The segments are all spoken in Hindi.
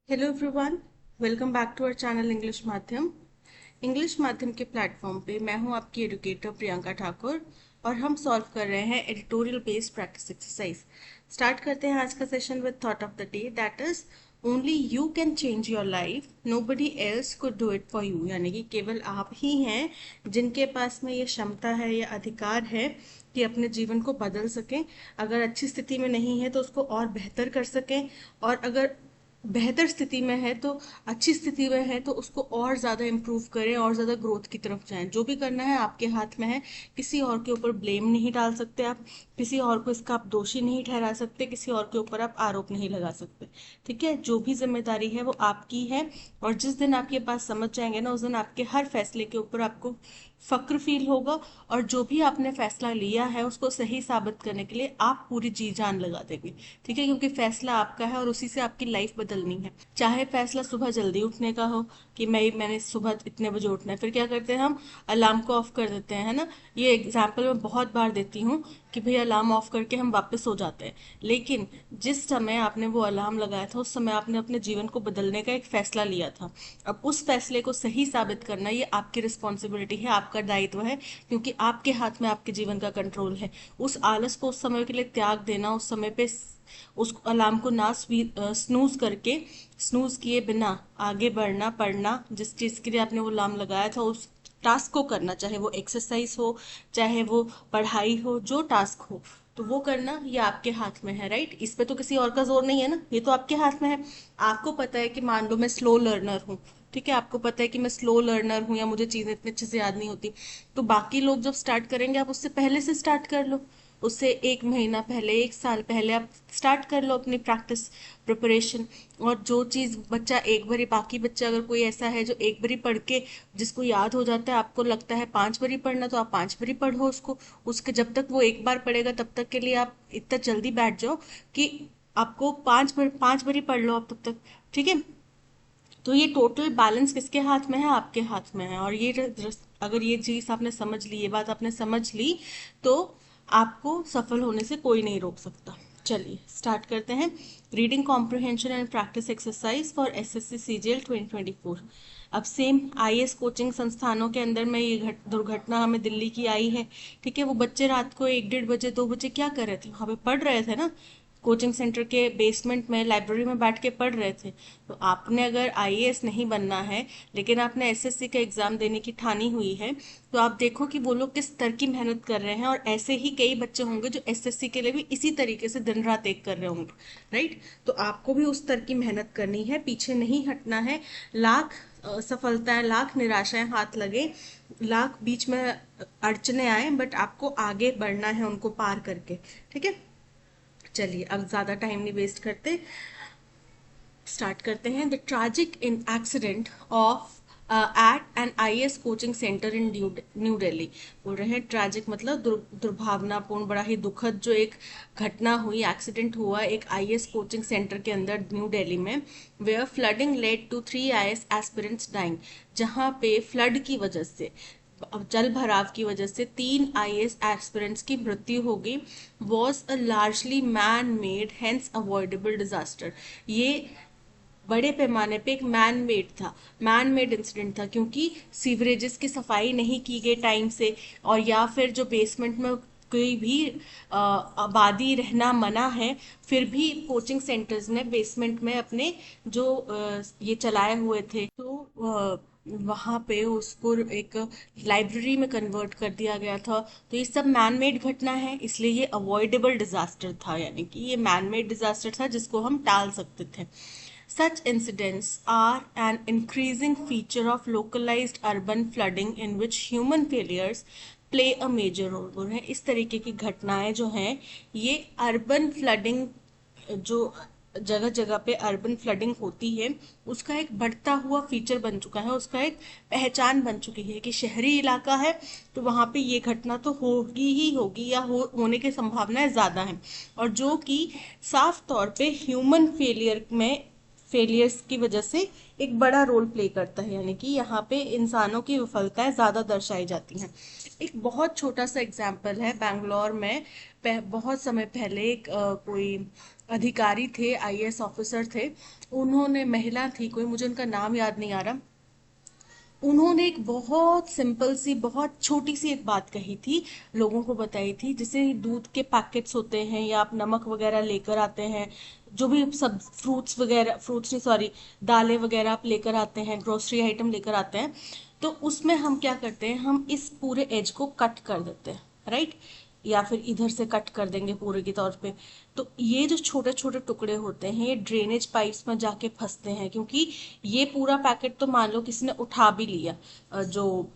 Hello everyone, welcome back to our channel English माध्यम के प्लेटफॉर्म पे मैं हूं आपकी एडुकेटर प्रियंका ठाकुर और हम सॉल्व कर रहे हैं editorial based practice exercise. Start करते हैं आज का session with thought of the day, that is only you can change your life, nobody else could do it for you. यानी कि केवल आप ही हैं जिनके पास में ये क्षमता है, ये अधिकार है कि अपने जीवन को बदल सकें। अगर अच्छी स्थिति में नहीं है तो उसको और बेहतर कर सकें, और अगर बेहतर स्थिति में है तो अच्छी स्थिति में है तो उसको और ज़्यादा इम्प्रूव करें और ज़्यादा ग्रोथ की तरफ जाएं। जो भी करना है आपके हाथ में है। किसी और के ऊपर ब्लेम नहीं डाल सकते आप, किसी और को इसका आप दोषी नहीं ठहरा सकते, किसी और के ऊपर आप आरोप नहीं लगा सकते। ठीक है, जो भी जिम्मेदारी है वो आपकी है। और जिस दिन आप ये बात समझ जाएंगे ना, उस दिन आपके हर फैसले के ऊपर आपको फक्र फील होगा, और जो भी आपने फैसला लिया है उसको सही साबित करने के लिए आप पूरी जी जान लगा देंगे। ठीक है, क्योंकि फैसला आपका है और उसी से आपकी लाइफ बदलनी है। चाहे फैसला सुबह जल्दी उठने का हो कि मैंने सुबह इतने बजे उठना है, फिर क्या करते हैं हम, अलार्म को ऑफ कर देते हैं, है ना। ये एग्जाम्पल मैं बहुत बार देती हूँ कि भाई अलार्म ऑफ करके हम वापस सो जाते हैं। लेकिन जिस समय आपने वो अलार्म लगाया था उस समय आपने अपने जीवन को बदलने का एक फैसला लिया था। अब उस फैसले को सही साबित करना ये आपकी रिस्पॉन्सिबिलिटी है, आपका दायित्व है, क्योंकि आपके हाथ में आपके जीवन का कंट्रोल है। उस आलस को उस समय के लिए त्याग देना, उस समय पे उस अलार्म को ना स्नूज करके, स्नूज किए बिना आगे बढ़ना, पढ़ना, जिस चीज के लिए आपने वो अलार्म लगाया था उस टास्क को करना, चाहे वो एक्सरसाइज हो, चाहे वो पढ़ाई हो, जो टास्क हो तो वो करना ये आपके हाथ में है। राइट, इस पे तो किसी और का जोर नहीं है ना, ये तो आपके हाथ में है। आपको पता है कि मान लो मैं स्लो लर्नर हूँ, ठीक है, आपको पता है कि मैं स्लो लर्नर हूँ या मुझे चीजें इतने अच्छे से याद नहीं होती, तो बाकी लोग जब स्टार्ट करेंगे आप उससे पहले से स्टार्ट कर लो। उससे एक महीना पहले, एक साल पहले आप स्टार्ट कर लो अपनी प्रैक्टिस, प्रिपरेशन। और जो चीज बच्चा एक बारी, बाकी बच्चा अगर कोई ऐसा है जो एक बारी पढ़ के जिसको याद हो जाता है, आपको लगता है 5 बारी पढ़ना, तो आप 5 बारी पढ़ो उसको। उसके जब तक वो एक बार पढ़ेगा तब तक के लिए आप इतना जल्दी बैठ जाओ कि आपको 5 बारी पढ़ लो आप तब तक। ठीक है, तो ये टोटल बैलेंस किसके हाथ में है, आपके हाथ में है। और ये अगर ये चीज आपने समझ ली, ये बात आपने समझ ली, तो आपको सफल होने से कोई नहीं रोक सकता। चलिए स्टार्ट करते हैं। Reading comprehension and practice exercise for SSC CGL 2024। अब सेम आईएएस कोचिंग संस्थानों के अंदर में ये दुर्घटना हमें दिल्ली की आई है। ठीक है, वो बच्चे रात को 1 1:30 बजे 2 बजे क्या कर रहे थे, वहां पे पढ़ रहे थे ना, कोचिंग सेंटर के बेसमेंट में लाइब्रेरी में बैठ के पढ़ रहे थे। तो आपने अगर आईएएस नहीं बनना है लेकिन आपने एसएससी का एग्जाम देने की ठानी हुई है, तो आप देखो कि वो लोग किस स्तर की मेहनत कर रहे हैं। और ऐसे ही कई बच्चे होंगे जो एसएससी के लिए भी इसी तरीके से दिन रात एक कर रहे होंगे। राइट, तो आपको भी उस स्तर की मेहनत करनी है, पीछे नहीं हटना है। लाख सफलताएं, लाख निराशाएं हाथ लगे, लाख बीच में अड़चने आए, बट आपको आगे बढ़ना है उनको पार करके। ठीक है, चलिए अब ज्यादा टाइम नहीं वेस्ट करते, स्टार्ट करते हैं। The tragic in accident of at an IAS coaching centre in New Delhi. बोल रहे हैं ट्रैजिक मतलब दुर्भावनापूर्ण, बड़ा ही दुखद जो एक घटना हुई, एक्सीडेंट हुआ एक आईएएस कोचिंग सेंटर के अंदर न्यू दिल्ली में, where flooding led to 3 IAS aspirants dying. जहां पे फ्लड की वजह से, जल भराव की वजह से 3 आईएएस एस्पिरेंट्स की मृत्यु हो गई। Was a largely man made hence avoidable disaster. ये बड़े पैमाने पे एक मैन मेड था, मैन मेड इंसिडेंट था, क्योंकि सीवरेजेस की सफाई नहीं की गई टाइम से, और या फिर जो बेसमेंट में कोई भी आबादी रहना मना है, फिर भी कोचिंग सेंटर्स ने बेसमेंट में अपने जो ये चलाए हुए थे, तो वहां पे उसको एक लाइब्रेरी में कन्वर्ट कर दिया गया था। तो ये सब मैन मेड घटना है, इसलिए ये अवॉइडेबल डिजास्टर था, यानी कि ये मैन मेड डिजास्टर था जिसको हम टाल सकते थे। Such incidents are an increasing feature of localized urban flooding in which human failures play a major role। बोल रहे हैं इस तरीके की घटनाएं जो हैं, ये अर्बन फ्लडिंग, जो जगह जगह पे अर्बन फ्लडिंग होती है उसका एक बढ़ता हुआ फीचर बन चुका है, उसका एक पहचान बन चुकी है कि शहरी इलाका है तो वहां पे ये घटना तो होगी ही होगी, या होने की संभावनाएं ज्यादा हैं। और जो कि साफ तौर पे ह्यूमन फेलियर्स की वजह से एक बड़ा रोल प्ले करता है, यानी कि यहाँ पे इंसानों की विफलताएं ज्यादा दर्शाई जाती हैं। एक बहुत छोटा सा एग्जाम्पल है। बैंगलोर में बहुत समय पहले एक कोई अधिकारी थे, आईएएस ऑफिसर थे। उन्होंने, महिला थी कोई, मुझे उनका नाम याद नहीं आ रहा, उन्होंने एक बहुत सिंपल सी, बहुत छोटी सी एक बात कही थी, लोगों को बताई थी। जैसे दूध के पैकेट्स होते हैं या आप नमक वगैरह लेकर आते हैं, जो भी सब फ्रूट्स वगैरह, फ्रूट्स नहीं सॉरी, दालें वगैरह आप लेकर आते हैं, ग्रोसरी आइटम लेकर आते हैं, तो उसमें हम क्या करते हैं, हम इस पूरे एज को कट कर देते हैं, राइट, या फिर इधर से कट कर देंगे पूरे के तौर पे। तो ये जो छोटे छोटे टुकड़े होते हैं, ये ड्रेनेज पाइप्स में जाके फंसते हैं, क्योंकि ये पूरा पैकेट तो मान लो किसी ने उठा भी लिया, जो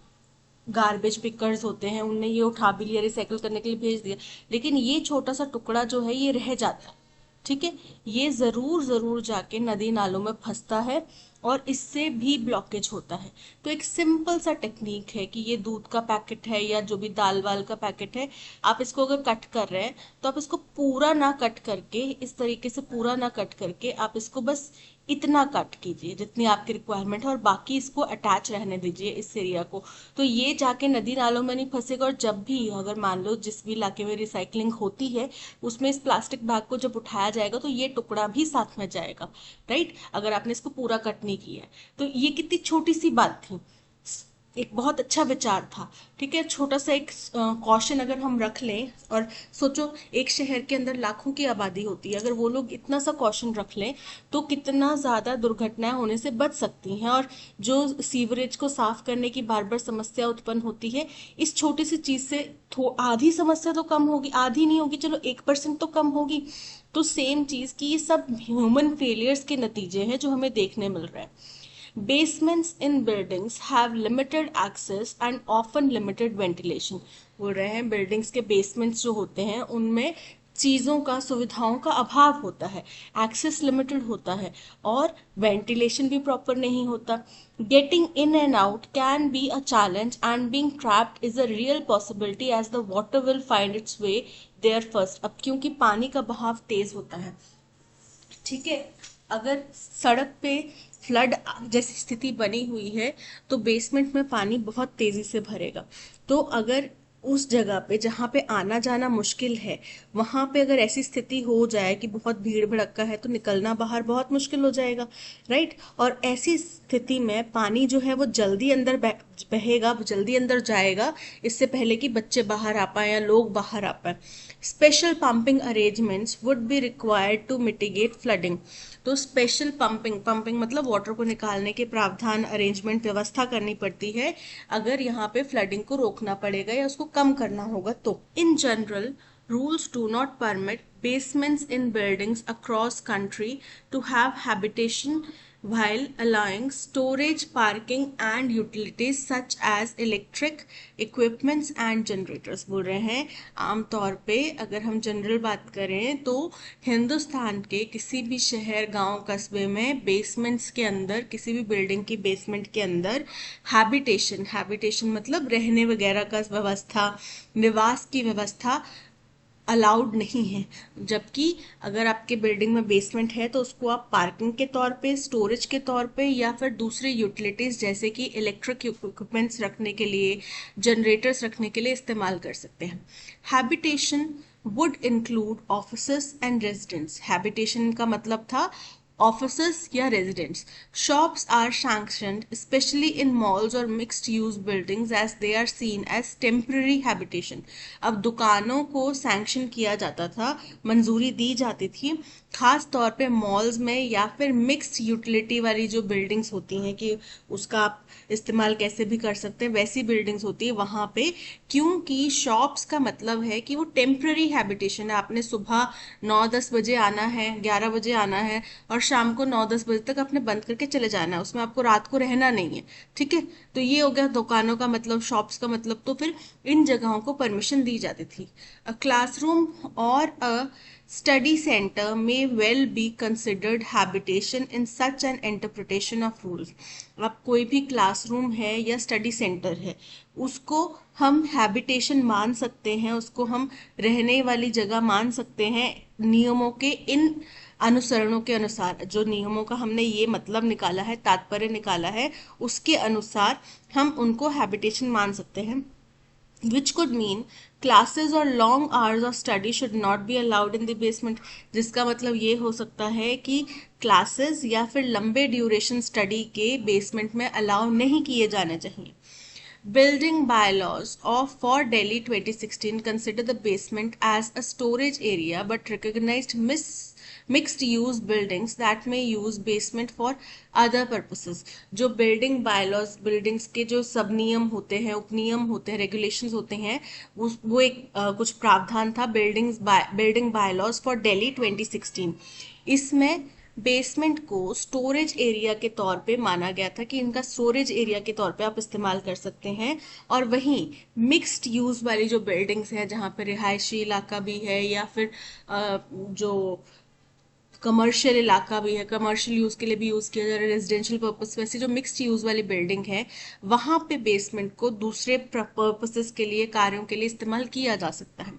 गार्बेज पिकर्स होते हैं उनने ये उठा भी लिया, रिसाइकल करने के लिए भेज दिया, लेकिन ये छोटा सा टुकड़ा जो है ये रह जाता है। ठीक है, ये जरूर जरूर जाके नदी नालों में फंसता है और इससे भी ब्लॉकेज होता है। तो एक सिंपल सा टेक्निक है कि ये दूध का पैकेट है या जो भी दाल वाल का पैकेट है, आप इसको अगर कट कर रहे हैं तो आप इसको पूरा ना कट करके, इस तरीके से पूरा ना कट करके, आप इसको बस इतना कट कीजिए जितनी आपकी रिक्वायरमेंट है, और बाकी इसको अटैच रहने दीजिए इस एरिया को। तो ये जाके नदी नालों में नहीं फंसेगा। और जब भी, अगर मान लो जिस भी इलाके में रिसाइकलिंग होती है, उसमें इस प्लास्टिक बैग को जब उठाया जाएगा तो ये टुकड़ा भी साथ में जाएगा, राइट, अगर आपने इसको पूरा कट नहीं किया है। तो ये कितनी छोटी सी बात थी, एक बहुत अच्छा विचार था। ठीक है, छोटा सा एक कॉशन अगर हम रख लें, और सोचो एक शहर के अंदर लाखों की आबादी होती है, अगर वो लोग इतना सा कॉशन रख लें तो कितना ज़्यादा दुर्घटनाएं होने से बच सकती हैं। और जो सीवरेज को साफ करने की बार बार समस्या उत्पन्न होती है, इस छोटी सी चीज़ से आधी समस्या तो कम होगी, आधी नहीं होगी, चलो 1% तो कम होगी। तो सेम चीज़ की ये सब ह्यूमन फेलियर्स के नतीजे हैं जो हमें देखने मिल रहे हैं। Basements in buildings have limited access and often limited ventilation। बोल रहे हैं बिल्डिंग्स के बेसमेंट्स जो होते हैं उनमें चीज़ों का, सुविधाओं का अभाव होता है, एक्सेस लिमिटेड होता है, और वेंटिलेशन भी प्रॉपर नहीं होता। Getting in and out can be a challenge and being trapped is a real possibility as the water will find its way there first. अब क्योंकि पानी का बहाव तेज होता है, ठीक है, अगर सड़क पे फ्लड जैसी स्थिति बनी हुई है तो बेसमेंट में पानी बहुत तेजी से भरेगा। तो अगर उस जगह पे जहाँ पे आना जाना मुश्किल है, वहां पे अगर ऐसी स्थिति हो जाए कि बहुत भीड़ भड़क्का है, तो निकलना बाहर बहुत मुश्किल हो जाएगा, राइट। और ऐसी स्थिति में पानी जो है वो जल्दी अंदर बहेगा, जल्दी अंदर जाएगा, इससे पहले कि बच्चे बाहर आ पाए या लोग बाहर आ पाए। Special pumping arrangements would be required to mitigate flooding. तो स्पेशल पंपिंग, पंपिंग मतलब वाटर को निकालने के प्रावधान, अरेंजमेंट, व्यवस्था करनी पड़ती है अगर यहाँ पे फ्लडिंग को रोकना पड़ेगा या उसको कम करना होगा। तो in general rules do not permit basements in buildings across country to have habitation while allowing storage, parking and utilities such as electric equipments and generators। बोल रहे हैं आमतौर पे अगर हम जनरल बात करें तो हिंदुस्तान के किसी भी शहर, गांव, कस्बे में बेसमेंट्स के अंदर, किसी भी बिल्डिंग की बेसमेंट के अंदर हैबिटेशन, हैबिटेशन मतलब रहने वगैरह का व्यवस्था, निवास की व्यवस्था अलाउड नहीं है। जबकि अगर आपके बिल्डिंग में बेसमेंट है तो उसको आप पार्किंग के तौर पे, स्टोरेज के तौर पे, या फिर दूसरे यूटिलिटीज जैसे कि इलेक्ट्रिक इक्विपमेंट्स रखने के लिए, जनरेटर्स रखने के लिए इस्तेमाल कर सकते हैं। Habitation would include offices and residents. Habitation का मतलब था offices या residents. Shops are sanctioned especially in malls or mixed use buildings as they are seen as temporary habitation। अब दुकानों को सैंक्शन किया जाता था, मंजूरी दी जाती थी, खास तौर पे मॉल्स में या फिर मिक्स्ड यूटिलिटी वाली जो बिल्डिंग्स होती हैं कि उसका आप इस्तेमाल कैसे भी कर सकते हैं, वैसी बिल्डिंग्स होती है वहां पे। क्योंकि शॉप्स का मतलब है कि वो टेम्पररी हैबिटेशन है, आपने सुबह 9-10 बजे आना है, 11 बजे आना है, और शाम को 9-10 बजे तक आपने बंद करके चले जाना है, उसमें आपको रात को रहना नहीं है। ठीक है, तो ये हो गया दुकानों का मतलब, शॉप्स का मतलब। तो फिर इन जगहों को परमिशन दी जाती थी। अ क्लासरूम और अ study center may well be considered habitation in such an interpretation of rules। अब कोई भी क्लासरूम है या स्टडी सेंटर है, उसको हम हैबिटेशन मान सकते हैं, उसको हम रहने वाली जगह मान सकते हैं, नियमों के इन अनुसरणों के अनुसार। जो नियमों का हमने ये मतलब निकाला है, तात्पर्य निकाला है, उसके अनुसार हम उनको हैबिटेशन मान सकते हैं। which could mean classes or long hours of study should not be allowed in the basement, जिसका मतलब ये हो सकता है कि क्लासेस या फिर लंबे ड्यूरेशन स्टडी के बेसमेंट में अलाउ नहीं किए जाने चाहिए. Building bylaws of for Delhi 2016 consider the basement as a storage area but recognized mixed use buildings that may use basement for other purposes. जो building bylaws buildings के जो सब नियम होते हैं, उपनियम होते हैं, regulations होते हैं, वो एक कुछ प्रावधान था building bylaws for Delhi 2016. इसमें बेसमेंट को स्टोरेज एरिया के तौर पे माना गया था कि इनका स्टोरेज एरिया के तौर पे आप इस्तेमाल कर सकते हैं. और वहीं मिक्स्ड यूज वाली जो बिल्डिंग्स है जहाँ पे रिहायशी इलाका भी है या फिर जो कमर्शियल इलाका भी है, कमर्शियल यूज के लिए भी यूज किया जा रहा है, रेजिडेंशियल पर्पस, वैसे जो मिक्स्ड यूज वाली बिल्डिंग है वहां पे बेसमेंट को दूसरे पर्पसेस के लिए, कार्यों के लिए इस्तेमाल किया जा सकता है.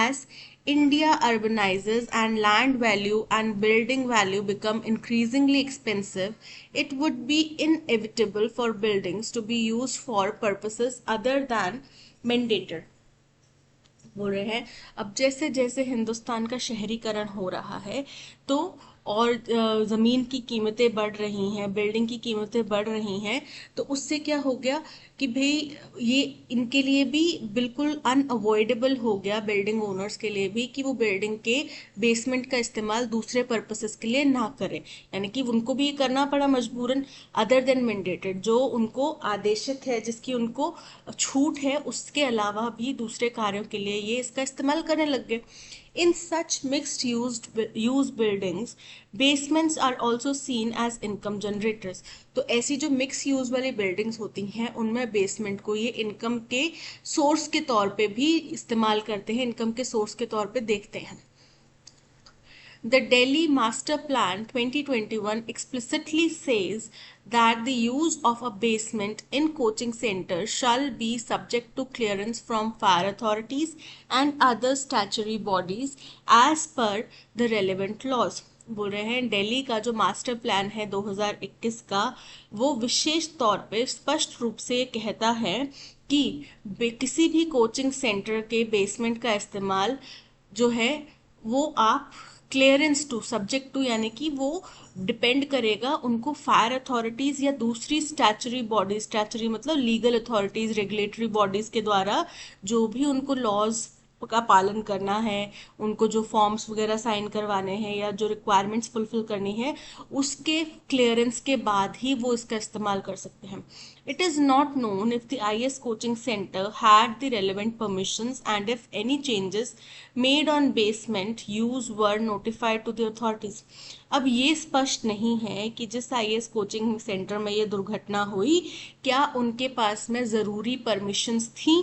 As India urbanizes and land value and building value become increasingly expensive, it would be inevitable for buildings to be used for purposes other than mandated. बोल रहे हैं अब जैसे जैसे हिंदुस्तान का शहरीकरण हो रहा है तो और ज़मीन की कीमतें बढ़ रही हैं, बिल्डिंग की कीमतें बढ़ रही हैं, तो उससे क्या हो गया कि भाई ये इनके लिए भी बिल्कुल अनअवॉइडेबल हो गया, बिल्डिंग ओनर्स के लिए भी, कि वो बिल्डिंग के बेसमेंट का इस्तेमाल दूसरे पर्पसेस के लिए ना करें. यानी कि उनको भी करना पड़ा मजबूरन, अदर देन मैंडेटेड, जो उनको आदेशित है, जिसकी उनको छूट है, उसके अलावा भी दूसरे कार्यों के लिए ये इसका इस्तेमाल करने लग गए. In such mixed use buildings, basements are also seen as income generators. तो ऐसी जो मिक्स यूज वाली बिल्डिंग्स होती हैं उनमें बेसमेंट को ये इनकम के सोर्स के तौर पे भी इस्तेमाल करते हैं, इनकम के सोर्स के तौर पे देखते हैं. The Delhi Master Plan 2021 explicitly says that the use of a basement in coaching centers shall be subject to clearance from fire authorities and other statutory bodies as per the relevant laws. बोल रहे हैं दिल्ली का जो मास्टर प्लान है 2021 का, वो विशेष तौर पे स्पष्ट रूप से कहता है कि किसी भी कोचिंग सेंटर के बेसमेंट का इस्तेमाल जो है वो आप क्लियरेंस टू, सब्जेक्ट टू, यानी कि वो डिपेंड करेगा उनको फायर अथॉरिटीज या दूसरी स्टैचुरी बॉडीज, स्टैचुरी मतलब लीगल अथॉरिटीज, रेगुलेटरी बॉडीज के द्वारा जो भी उनको लॉज का पालन करना है, उनको जो फॉर्म्स वगैरह साइन करवाने हैं या जो रिक्वायरमेंट्स फुलफिल करनी है, उसके क्लियरेंस के बाद ही वो इसका इस्तेमाल कर सकते हैं. It is not known if the IS coaching center had the relevant permissions and if any changes made on basement use were notified to the authorities. अब ये स्पष्ट नहीं है कि जिस IS कोचिंग सेंटर में ये दुर्घटना हुई क्या उनके पास में ज़रूरी परमिशंस थी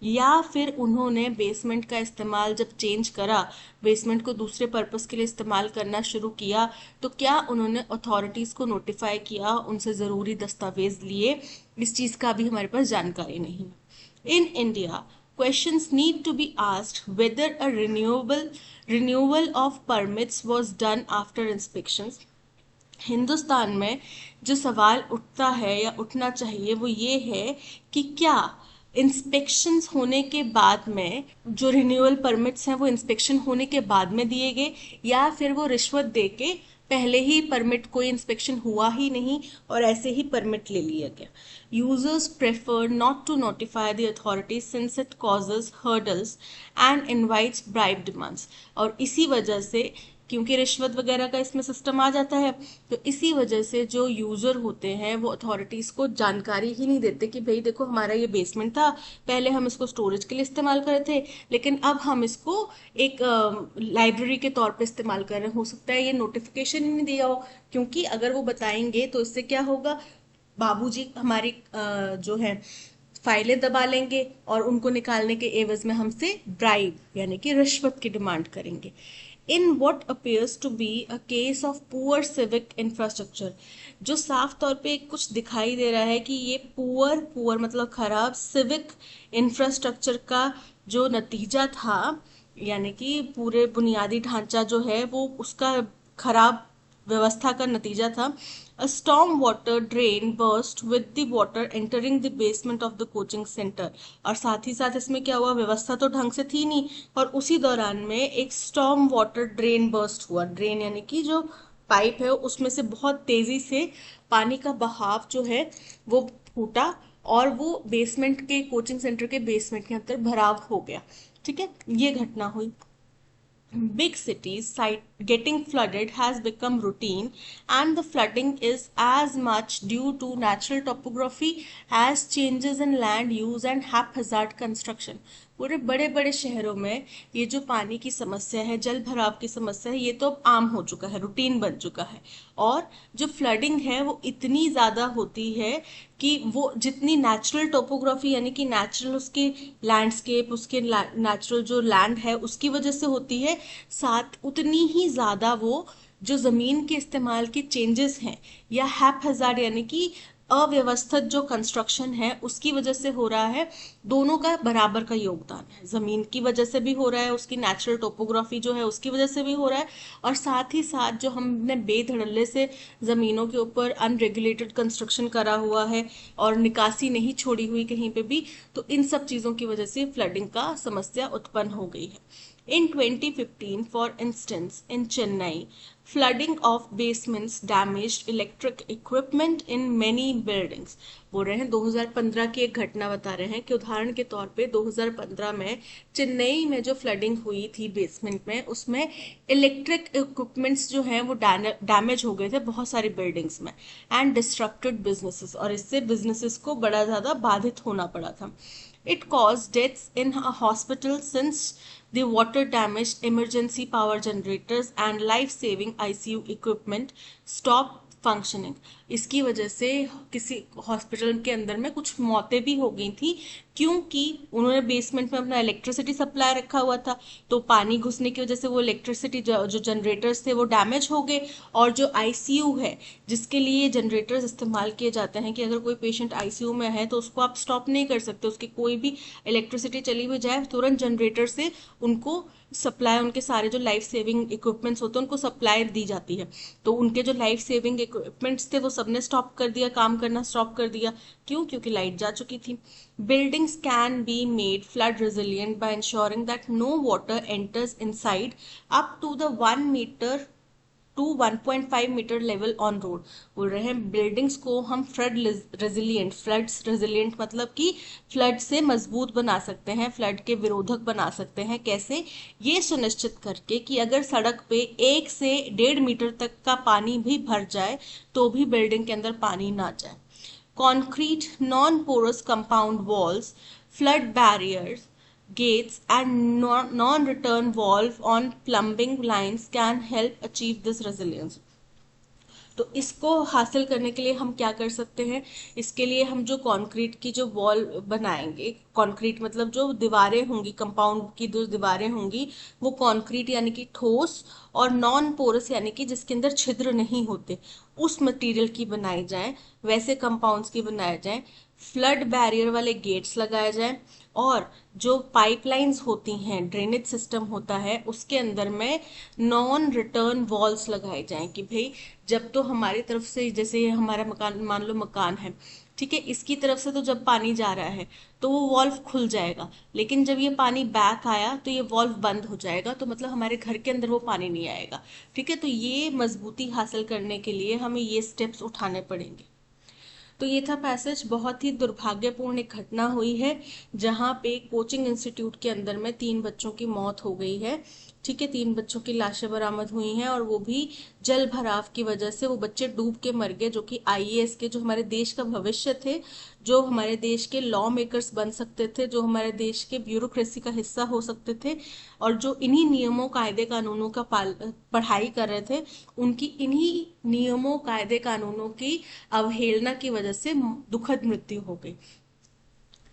या फिर उन्होंने बेसमेंट का इस्तेमाल जब चेंज करा, बेसमेंट को दूसरे पर्पस के लिए इस्तेमाल करना शुरू किया, तो क्या उन्होंने अथॉरिटीज़ को नोटिफाई किया, उनसे ज़रूरी दस्तावेज लिए. इस चीज़ का भी हमारे पास जानकारी नहीं. In India questions need to be asked whether a renewal of permits was done after inspections. Hindustan में जो सवाल उठता है या उठना चाहिए वो ये है कि क्या इंस्पेक्शंस होने के बाद में जो रिन्यूअल परमिट्स हैं वो इंस्पेक्शन होने के बाद में दिए गए या फिर वो रिश्वत दे के पहले ही परमिट, कोई इंस्पेक्शन हुआ ही नहीं और ऐसे ही परमिट ले लिया गया. Users prefer not to notify the authorities since it causes hurdles and invites bribe demands. और इसी वजह से, क्योंकि रिश्वत वगैरह का इसमें सिस्टम आ जाता है, तो इसी वजह से जो यूज़र होते हैं वो अथॉरिटीज़ को जानकारी ही नहीं देते कि भाई देखो हमारा ये बेसमेंट था, पहले हम इसको स्टोरेज के लिए इस्तेमाल कर रहे थे लेकिन अब हम इसको एक लाइब्रेरी के तौर पे इस्तेमाल कर रहे हैं. हो सकता है ये नोटिफिकेशन ही नहीं दिया हो, क्योंकि अगर वो बताएंगे तो इससे क्या होगा, बाबूजी हमारी जो है फाइलें दबा लेंगे और उनको निकालने के एवज में हमसे ब्राइब यानी कि रिश्वत की डिमांड करेंगे. In what appears to be a case of poor civic infrastructure, जो साफ तौर पे कुछ दिखाई दे रहा है कि ये पुअर मतलब खराब सिविक इंफ्रास्ट्रक्चर का जो नतीजा था, यानी कि पूरे बुनियादी ढांचा जो है वो उसका खराब व्यवस्था का नतीजा था। अ storm water drain burst with the water entering the basement of the coaching centre. और साथ ही साथ इसमें क्या हुआ, व्यवस्था तो ढंग से थी नहीं, और उसी दौरान में एक स्टॉर्म वाटर ड्रेन बर्स्ट हुआ। ड्रेन यानी कि जो पाइप है उसमें से बहुत तेजी से पानी का बहाव जो है वो फूटा, और वो बेसमेंट के, कोचिंग सेंटर के बेसमेंट के अंदर भराव हो गया। ठीक है, ये घटना हुई। Big cities site getting flooded has become routine, and the flooding is as much due to natural topography as changes in land use and haphazard construction. पूरे बड़े बड़े शहरों में ये जो पानी की समस्या है, जल भराव की समस्या है, ये तो अब आम हो चुका है, रूटीन बन चुका है। और जो फ्लडिंग है वो इतनी ज़्यादा होती है कि वो जितनी नेचुरल टोपोग्राफी यानी कि नेचुरल उसकी लैंडस्केप, उसके नेचुरल जो लैंड है उसकी वजह से होती है, साथ उतनी ही ज़्यादा वो जो ज़मीन के इस्तेमाल के चेंजेस हैं या हैपहज़ार्ड यानी कि अव्यवस्थित जो कंस्ट्रक्शन है उसकी वजह से हो रहा है। दोनों का बराबर का योगदान है, ज़मीन की वजह से भी हो रहा है, उसकी नेचुरल टोपोग्राफी जो है उसकी वजह से भी हो रहा है, और साथ ही साथ जो हमने बेधड़ल्ले से ज़मीनों के ऊपर अनरेगुलेटेड कंस्ट्रक्शन करा हुआ है और निकासी नहीं छोड़ी हुई कहीं पे भी, तो इन सब चीज़ों की वजह से फ्लडिंग का समस्या उत्पन्न हो गई है। In 2015, for instance, in Chennai, flooding of basements damaged electric equipment in many buildings. बोल रहे हैं 2015 की एक घटना बता रहे हैं कि उदाहरण के तौर पे 2015 में चेन्नई में जो फ्लडिंग हुई थी बेसमेंट में, उसमें इलेक्ट्रिक इक्विपमेंट्स जो हैं वो डैमेज हो गए थे बहुत सारी बिल्डिंग्स में, एंड डिस्ट्रप्टेड बिजनेसेस, और इससे बिजनेसेस को बड़ा ज़्यादा बाधित होना पड़ा था। It caused deaths in a hospital since the water damaged emergency power generators and life-saving ICU equipment stopped functioning. इसकी वजह से किसी हॉस्पिटल के अंदर में कुछ मौतें भी हो गई थी, क्योंकि उन्होंने बेसमेंट में अपना इलेक्ट्रिसिटी सप्लाई रखा हुआ था, तो पानी घुसने की वजह से वो इलेक्ट्रिसिटी जो जनरेटर्स थे वो डैमेज हो गए, और जो आईसीयू है जिसके लिए जनरेटर्स इस्तेमाल किए जाते हैं कि अगर कोई पेशेंट आईसीयू में है तो उसको आप स्टॉप नहीं कर सकते, उसकी कोई भी इलेक्ट्रिसिटी चली हुई जाए तुरंत जनरेटर से उनको सप्लाई, उनके सारे जो लाइफ सेविंग इक्विपमेंट्स होते हैं उनको सप्लाई दी जाती है। तो उनके जो लाइफ सेविंग इक्विपमेंट्स थे वो सबने स्टॉप कर दिया, काम करना स्टॉप कर दिया। क्यों? क्योंकि लाइट जा चुकी थी। Buildings can be made flood resilient by ensuring that no water enters inside up to the 1 meter to 1.5 metre level on road. बोल रहे हैं बिल्डिंग्स को हम फ्लड्स रेजिलियंट मतलब कि फ्लड से मजबूत बना सकते हैं, फ्लड के विरोधक बना सकते हैं। कैसे? ये सुनिश्चित करके कि अगर सड़क पे 1 से 1.5 मीटर तक का पानी भी भर जाए तो भी बिल्डिंग के अंदर पानी ना जाए। Concrete non-porous compound walls, flood barriers, gates and non-return valve on plumbing lines can help achieve this resilience. तो इसको हासिल करने के लिए हम क्या कर सकते हैं? इसके लिए हम जो कंक्रीट की जो वॉल बनाएंगे, कंक्रीट मतलब जो दीवारें होंगी, कंपाउंड की जो दीवारें होंगी वो कंक्रीट यानी कि ठोस, और नॉन पोरस यानी कि जिसके अंदर छिद्र नहीं होते उस मटेरियल की बनाई जाए, वैसे कंपाउंड्स की बनाए जाए। फ्लड बैरियर वाले गेट्स लगाए जाए, और जो पाइपलाइंस होती हैं, ड्रेनेज सिस्टम होता है उसके अंदर में नॉन रिटर्न वॉल्स लगाए जाएं कि भाई जब तो हमारी तरफ से, जैसे हमारा मकान, मान लो मकान है, ठीक है, इसकी तरफ से तो जब पानी जा रहा है तो वो वॉल्व खुल जाएगा, लेकिन जब ये पानी बैक आया तो ये वॉल्व बंद हो जाएगा, तो मतलब हमारे घर के अंदर वो पानी नहीं आएगा। ठीक है, तो ये मजबूती हासिल करने के लिए हमें ये स्टेप्स उठाने पड़ेंगे। तो ये था पैसेज। बहुत ही दुर्भाग्यपूर्ण एक घटना हुई है जहाँ पे कोचिंग इंस्टीट्यूट के अंदर में 3 बच्चों की मौत हो गई है। ठीक है, 3 बच्चों की लाशें बरामद हुई हैं, और वो भी जल भराव की वजह से वो बच्चे डूब के मर गए, जो कि आईएएस के, जो हमारे देश का भविष्य थे, जो हमारे देश के लॉ मेकर्स बन सकते थे, जो हमारे देश के ब्यूरोक्रेसी का हिस्सा हो सकते थे, और जो इन्हीं नियमों कायदे कानूनों का पढ़ाई कर रहे थे, उनकी इन्हीं नियमों कायदे कानूनों की अवहेलना की वजह से दुखद मृत्यु हो गई।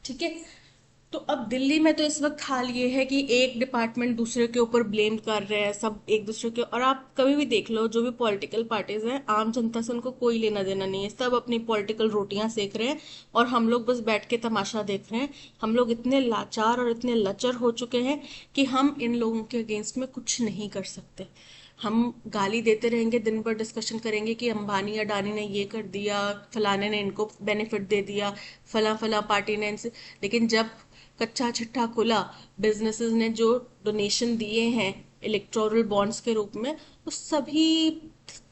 ठीक है, तो अब दिल्ली में तो इस वक्त हाल ये है कि एक डिपार्टमेंट दूसरे के ऊपर ब्लेम कर रहे हैं, सब एक दूसरे के, और आप कभी भी देख लो जो भी पॉलिटिकल पार्टीज हैं, आम जनता से उनको कोई लेना देना नहीं है, सब अपनी पॉलिटिकल रोटियां सेक रहे हैं और हम लोग बस बैठ के तमाशा देख रहे हैं। हम लोग इतने लाचार और इतने लचर हो चुके हैं कि हम इन लोगों के अगेंस्ट में कुछ नहीं कर सकते। हम गाली देते रहेंगे, दिन भर डिस्कशन करेंगे कि अंबानी अडानी ने ये कर दिया, फलाने ने इनको बेनिफिट दे दिया, फला फला पार्टी ने इनसे, लेकिन जब कच्चा चिट्ठा खुला, बिजनेसेस ने जो डोनेशन दिए हैं इलेक्टोरल बॉन्ड्स के रूप में, तो सभी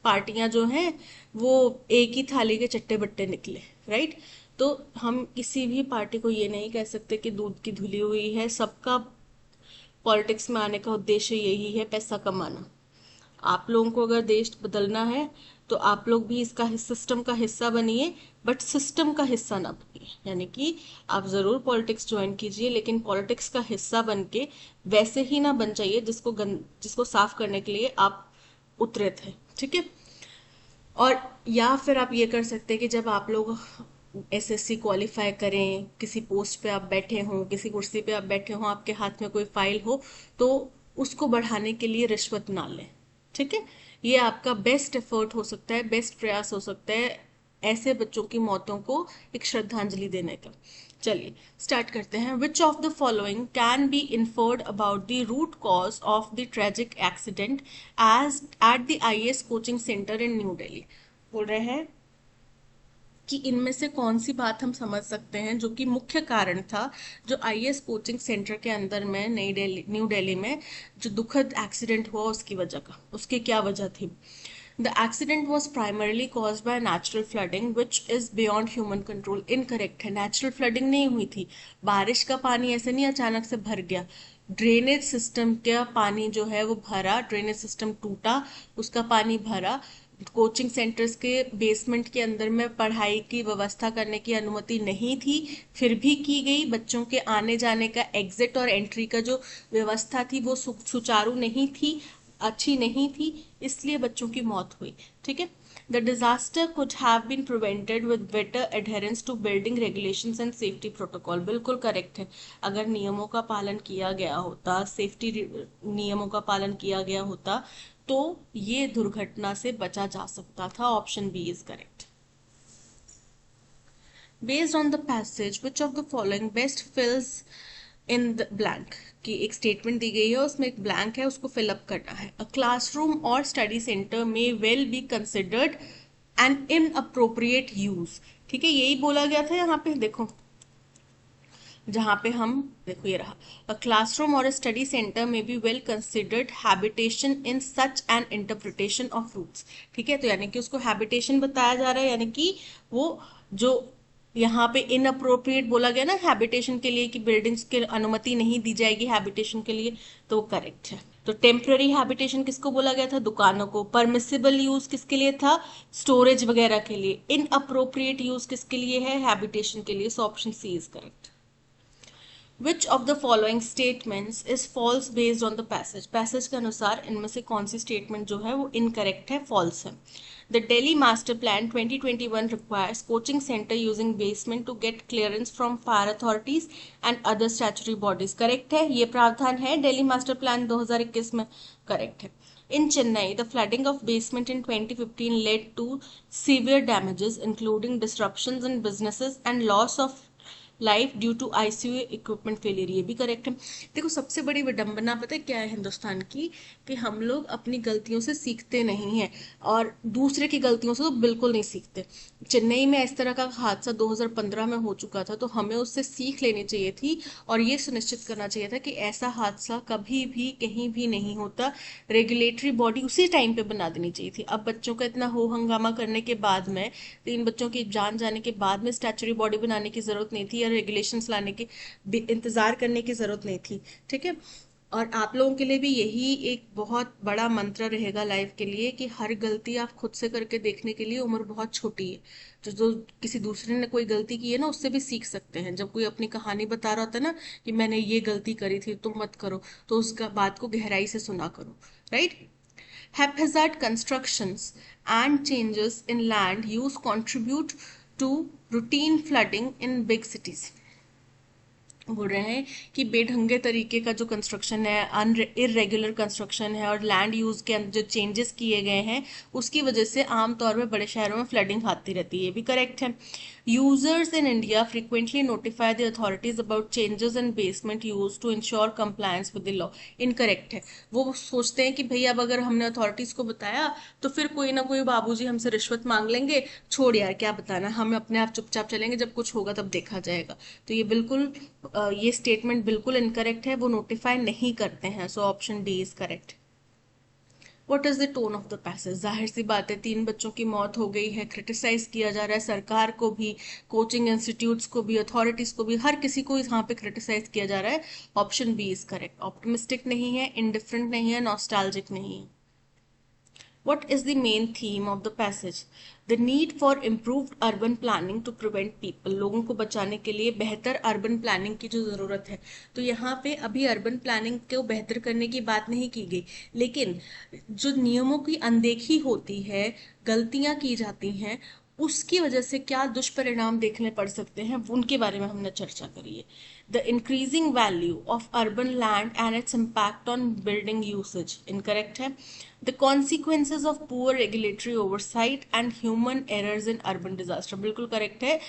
पार्टियां जो हैं वो एक ही थाली के चट्टे बट्टे निकले, राइट। तो हम किसी भी पार्टी को ये नहीं कह सकते कि दूध की धुली हुई है। सबका पॉलिटिक्स में आने का उद्देश्य यही है, पैसा कमाना। आप लोगों को अगर देश बदलना है तो आप लोग भी इसका सिस्टम का हिस्सा बनिए, बट सिस्टम का हिस्सा ना बनिए। यानी कि आप जरूर पॉलिटिक्स ज्वाइन कीजिए, लेकिन पॉलिटिक्स का हिस्सा बन के वैसे ही ना बन जाइए जिसको साफ करने के लिए आप उतरे थे, ठीक है। और या फिर आप ये कर सकते हैं कि जब आप लोग एसएससी क्वालिफाई करें, किसी पोस्ट पे आप बैठे हों, किसी कुर्सी पे आप बैठे हों, आपके हाथ में कोई फाइल हो, तो उसको बढ़ाने के लिए रिश्वत ना लें, ठीक है। ये आपका बेस्ट एफर्ट हो सकता है, बेस्ट प्रयास हो सकता है ऐसे बच्चों की मौतों को एक श्रद्धांजलि देने का। चलिए स्टार्ट करते हैं। Which of the following can be inferred about the root cause of the tragic accident as at the IAS coaching centre in New Delhi. बोल रहे हैं कि इनमें से कौन सी बात हम समझ सकते हैं जो कि मुख्य कारण था जो आईएएस कोचिंग सेंटर के अंदर में न्यू दिल्ली में जो दुखद एक्सीडेंट हुआ उसकी वजह का, उसकी क्या वजह थी। The accident was primarily cause by natural flooding which is beyond human control. Incorrect है, नेचुरल फ्लडिंग नहीं हुई थी। बारिश का पानी ऐसे नहीं अचानक से भर गया, ड्रेनेज सिस्टम का पानी जो है वो भरा, ड्रेनेज सिस्टम टूटा, उसका पानी भरा। कोचिंग सेंटर्स के बेसमेंट के अंदर में पढ़ाई की व्यवस्था करने की अनुमति नहीं थी, फिर भी की गई। बच्चों के आने जाने का एग्जिट और एंट्री का जो व्यवस्था थी वो सुचारू नहीं थी, अच्छी नहीं थी, इसलिए बच्चों की मौत हुई, ठीक है। The disaster could have been prevented with better adherence to building regulations and safety protocol. बिल्कुल करेक्ट है। अगर नियमों का पालन किया गया होता, सेफ्टी नियमों का पालन किया गया होता, तो ये दुर्घटना से बचा जा सकता था। Option B is correct. Based on the passage which of the following best fills in the blank, की एक स्टेटमेंट दी गई है, उसमें एक ब्लैंक है, उसको फिलअप करना है। अ क्लासरूम और स्टडी सेंटर में well be considered an inappropriate use. ठीक है, यही बोला गया था यहाँ पे, देखो जहाँ पे हम, देखो ये रहा, अ क्लासरूम और स्टडी सेंटर में be well considered habitation in such an interpretation of roots. ठीक है, तो यानी कि उसको हैबिटेशन बताया जा रहा है, यानी कि वो जो यहाँ पे इनअप्रोप्रिएट बोला गया ना हैबिटेशन के लिए, कि बिल्डिंग्स की अनुमति नहीं दी जाएगी हैबिटेशन के लिए, तो वो करेक्ट है। तो टेम्पररी हैबिटेशन किसको बोला गया था? दुकानों को। परमिसिबल यूज किसके लिए था? स्टोरेज वगैरह के लिए। इनअप्रोप्रिएट यूज किसके लिए है? हैबिटेशन के लिए। So option C is correct. Which of the following statements is false based on the passage? Passage के अनुसार इनमें से कौन सी स्टेटमेंट जो है वो इनकरेक्ट है, फॉल्स है? The Delhi master plan 2021 requires coaching center using basement to get clearance from fire authorities and other statutory bodies. Correct है, ये प्रावधान है दिल्ली मास्टर प्लान 2021 में, करेक्ट है। In Chennai, the flooding of basement in 2015 led to severe damages, including disruptions in businesses and loss of life due to ICU equipment failure. ये भी करेक्ट है। देखो सबसे बड़ी विडंबना पता है क्या है हिंदुस्तान की, कि हम लोग अपनी गलतियों से सीखते नहीं हैं और दूसरे की गलतियों से तो बिल्कुल नहीं सीखते। चेन्नई में इस तरह का हादसा 2015 में हो चुका था, तो हमें उससे सीख लेनी चाहिए थी और ये सुनिश्चित करना चाहिए था कि ऐसा हादसा कभी भी कहीं भी नहीं होता। रेगुलेटरी बॉडी उसी टाइम पे बना देनी चाहिए थी। अब बच्चों का इतना हो हंगामा करने के बाद में, 3 बच्चों की जान जाने के बाद में स्टैच्यूटरी बॉडी बनाने की जरूरत नहीं थी, या रेगुलेशंस लाने की इंतजार करने की जरूरत नहीं थी, ठीक है। और आप लोगों के लिए भी यही एक बहुत बड़ा मंत्र रहेगा लाइफ के लिए, कि हर गलती आप खुद से करके देखने के लिए, उम्र बहुत छोटी है। जो किसी दूसरे ने कोई गलती की है ना, उससे भी सीख सकते हैं। जब कोई अपनी कहानी बता रहा होता है ना कि मैंने ये गलती करी थी तुम मत करो, तो उसका बात को गहराई से सुना करो, right. Haphazard constructions and changes in land use contribute to routine flooding in big cities. बोल रहे हैं कि बेढंगे तरीके का जो कंस्ट्रक्शन है, इरेगुलर कंस्ट्रक्शन है और लैंड यूज के अंदर जो चेंजेस किए गए हैं उसकी वजह से आमतौर में बड़े शहरों में फ्लडिंग आती रहती है। ये भी करेक्ट है। Users in India frequently notify the authorities about changes in basement use to ensure compliance with the law. Incorrect है। वो सोचते हैं कि भाई अब अगर हमने अथॉरिटीज को बताया तो फिर कोई ना कोई बाबूजी हमसे रिश्वत मांग लेंगे, छोड़ यार क्या बताना, हम अपने आप चुपचाप चलेंगे, जब कुछ होगा तब देखा जाएगा। तो ये बिल्कुल ये स्टेटमेंट बिल्कुल इनकरेक्ट है, वो नोटिफाई नहीं करते हैं। So option D is correct. What is the tone of the passage? जाहिर सी बात है, 3 बच्चों की मौत हो गई है, क्रिटिसाइज किया जा रहा है सरकार को भी, कोचिंग इंस्टीट्यूट्स को भी, अथॉरिटीज को भी, हर किसी को यहाँ पे क्रिटिसाइज किया जा रहा है। Option B is correct. Optimistic नहीं है, इंडिफरेंट नहीं है, नॉस्टैल्जिक नहीं है। What is the main theme of the passage? The need for improved urban planning to prevent people. लोगों को बचाने के लिए बेहतर अर्बन प्लानिंग की जो ज़रूरत है। तो यहाँ पे अभी अर्बन प्लानिंग को बेहतर करने की बात नहीं की गई, लेकिन जो नियमों की अनदेखी होती है, गलतियाँ की जाती हैं, उसकी वजह से क्या दुष्परिणाम देखने पड़ सकते हैं, उनके बारे में हमने चर्चा करी है। The increasing value of urban land and its impact on building usage. Incorrect है। The consequences of poor regulatory oversight and human errors in urban disaster. बिल्कुल करेक्ट है।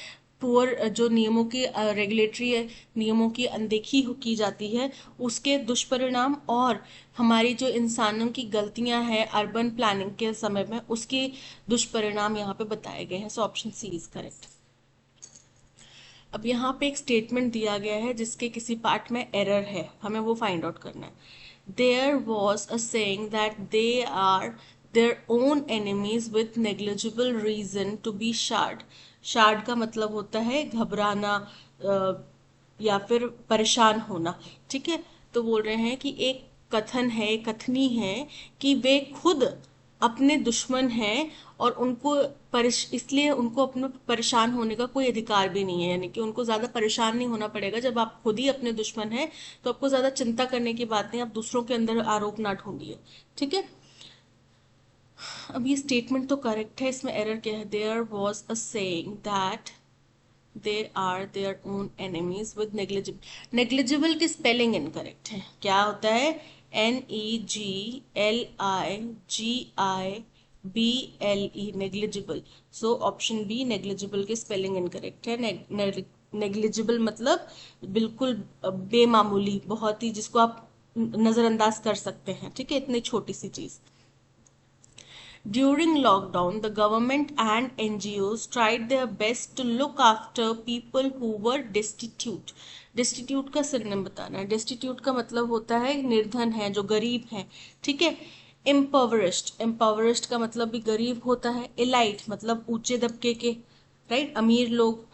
पुअर जो नियमों की रेगुलेटरी नियमों की अनदेखी की जाती है, उसके दुष्परिणाम और हमारी जो इंसानों की गलतियां हैं अर्बन प्लानिंग के समय में, उसके दुष्परिणाम यहाँ पे बताए गए हैं। So option C is correct. अब यहाँ पे एक स्टेटमेंट दिया गया है जिसके किसी पार्ट में एरर है, हमें वो फाइंड आउट करना है। There was a saying that they are their own enemies with negligible reason to be shard. Shard का मतलब होता है घबराना या फिर परेशान होना। ठीक है, तो बोल रहे हैं कि एक कथन है, कथनी है कि वे खुद अपने दुश्मन हैं और उनको इसलिए उनको अपने परेशान होने का कोई अधिकार भी नहीं है, यानी कि उनको ज्यादा परेशान नहीं होना पड़ेगा। जब आप खुद ही अपने दुश्मन हैं तो आपको ज्यादा चिंता करने की बात नहीं, आप दूसरों के अंदर आरोप ना ढूंढिए। ठीक है, अब ये स्टेटमेंट तो करेक्ट है, इसमें एरर क्या है? There was a saying that they are their own enemies with negligible. Negligible की स्पेलिंग इनकरेक्ट है। क्या होता है? NEGLIGIBLE, negligible. So option B negligible की स्पेलिंग इनकरेक्ट है। नेग्लिजिबल मतलब बिल्कुल बेमामूली, बहुत ही, जिसको आप नजरअंदाज कर सकते हैं। ठीक है, इतनी छोटी सी चीज। During lockdown, the government and NGOs tried their best to look after people who were destitute. Destitute का सिनोनिम बताना है। Destitute का मतलब होता है निर्धन है, जो गरीब है। ठीक है। Impoverished, impoverished का मतलब भी गरीब होता है। Elite मतलब ऊंचे दबके के, राइट, अमीर लोग।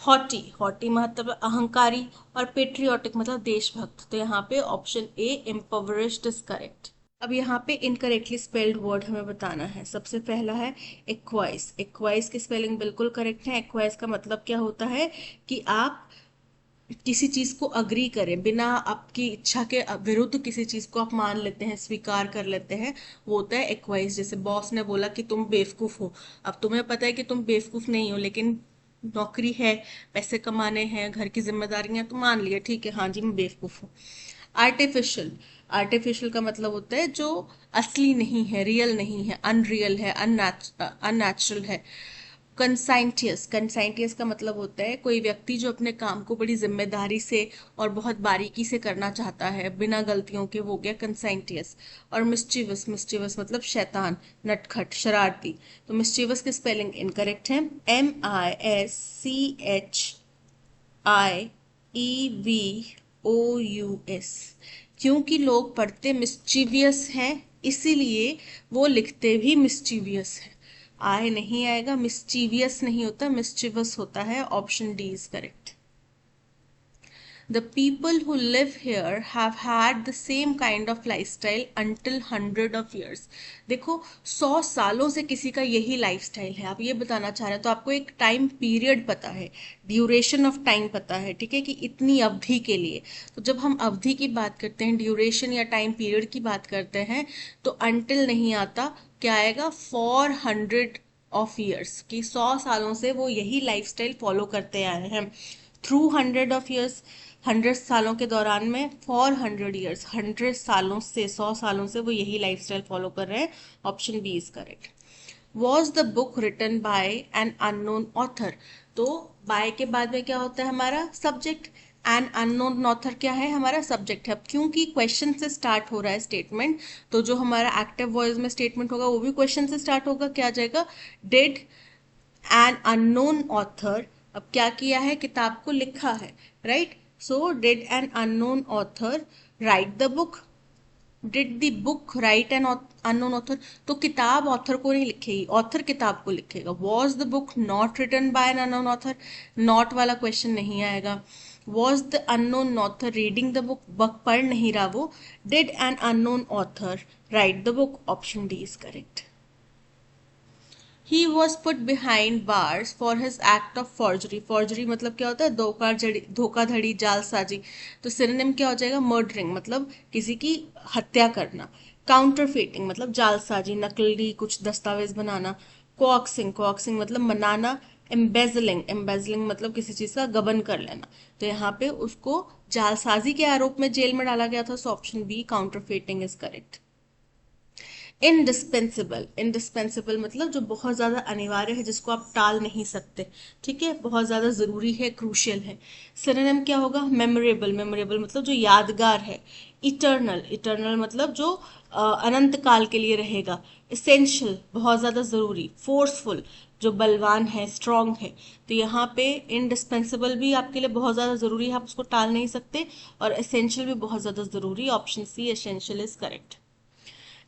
हॉटी, हॉटी मतलब अहंकारी, और पेट्रियोटिक मतलब देशभक्त। तो यहाँ पे ऑप्शन ए इम्पोवरिश्ड इज करेक्ट। अब यहाँ पे इनकरेक्टली स्पेल्ड वर्ड हमें बताना है। सबसे पहला है एक्वाइस। एक्वाइस की स्पेलिंग बिल्कुल करेक्ट है। एक्वाइस का मतलब क्या होता है कि आप किसी चीज को अग्री करें, बिना आपकी इच्छा के विरुद्ध किसी चीज को आप मान लेते हैं, स्वीकार कर लेते हैं, वो होता है एक्वाइस। जैसे बॉस ने बोला कि तुम बेवकूफ हो, अब तुम्हें पता है कि तुम बेवकूफ नहीं हो, लेकिन नौकरी है, पैसे कमाने हैं, घर की जिम्मेदारियां, तो मान लिया ठीक है, हाँ जी मैं बेवकूफ हूँ। आर्टिफिशियल, आर्टिफिशियल का मतलब होता है जो असली नहीं है, रियल नहीं है, अनरियल है, अननेचुरल है। कंसाइंटियस, कंसाइंटियस का मतलब होता है कोई व्यक्ति जो अपने काम को बड़ी जिम्मेदारी से और बहुत बारीकी से करना चाहता है, बिना गलतियों के, वो गया कंसाइंटियस। और मिस्चीवस, मिस्चीवस मतलब शैतान, नटखट, शरारती। तो मिस्चीवस की स्पेलिंग इनकरेक्ट है। MISCHIEVOUS। क्योंकि लोग पढ़ते मिस्चीवियस हैं, इसीलिए वो लिखते भी मिस्चीवियस है। आय नहीं आएगा, मिस्चीवियस नहीं होता, मिस्चीवस होता है। Option D is correct. The people who live here have had the same kind of lifestyle until 100 of years. देखो, 100 सालों से किसी का यही लाइफस्टाइल है, आप ये बताना चाह रहे हैं, तो आपको एक टाइम पीरियड पता है, ड्यूरेशन ऑफ टाइम पता है। ठीक है, कि इतनी अवधि के लिए। तो जब हम अवधि की बात करते हैं, ड्यूरेशन या टाइम पीरियड की बात करते हैं, तो अंटिल नहीं आता, क्या आएगा? फॉर 100 of years, कि 100 सालों से वो यही लाइफस्टाइल फॉलो करते आए हैं। थ्रू 100 of years, 100 सालों के दौरान में, फॉर 100 years, 100 सालों से, 100 सालों से वो यही लाइफस्टाइल फॉलो कर रहे हैं। Option B is correct. Was the book written by an unknown author. तो बाय के बाद में क्या होता है हमारा सब्जेक्ट, एन अननोन ऑथर क्या है हमारा सब्जेक्ट है। अब क्योंकि क्वेश्चन से स्टार्ट हो रहा है स्टेटमेंट, तो जो हमारा एक्टिव वॉइस में स्टेटमेंट होगा वो भी क्वेश्चन से स्टार्ट होगा। क्या आ जाएगा, डिड एन अननोन ऑथर। अब क्या किया है, किताब को लिखा है, right. So did an unknown author write the book, did the book right N unknown author. तो किताब ऑथर को नहीं लिखेगी, ऑथर किताब को लिखेगा। Was the book not written by an unknown author, not वाला क्वेश्चन नहीं आएगा। Was the unknown author reading the book, book पढ़ नहीं रहा वो। Did an unknown author write the book, option D is correct. He was put behind bars for his act of forgery. Forgery मतलब क्या होता है, धोखाधड़ी, जालसाजी। तो सिनोनिम क्या हो जाएगा, मर्डरिंग मतलब किसी की हत्या करना। काउंटरफेटिंग मतलब जालसाजी, नकली कुछ दस्तावेज बनाना। कॉक्सिंग मतलब मनाना। एम्बेजलिंग मतलब किसी चीज का गबन कर लेना। तो यहाँ पे उसको जालसाजी के आरोप में जेल में डाला गया था। So option B counterfeiting is correct. Indispensable मतलब जो बहुत ज्यादा अनिवार्य है, जिसको आप टाल नहीं सकते, ठीक है, बहुत ज्यादा जरूरी है, क्रूशियल है। सिनोनिम क्या होगा, मेमोरेबल मतलब जो यादगार है। इटर्नल मतलब जो अनंत काल के लिए रहेगा। इसेंशियल बहुत ज्यादा जरूरी। फोर्सफुल जो बलवान है, स्ट्रांग है। तो यहाँ पे इंडिस्पेंसिबल भी आपके लिए बहुत ज्यादा जरूरी है, आप उसको टाल नहीं सकते, और एसेंशियल भी बहुत ज्यादा जरूरी। Option C essential is correct.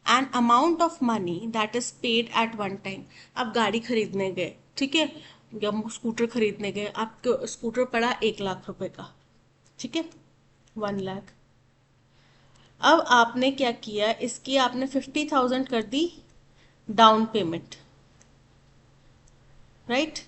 An amount of money that is paid at one time. आप गाड़ी खरीदने गए, ठीक है, या स्कूटर खरीदने गए, आपको स्कूटर पड़ा 1 लाख रुपए का, ठीक है, 1 लाख। अब आपने क्या किया, इसकी आपने 50,000 कर दी डाउन पेमेंट, राइट।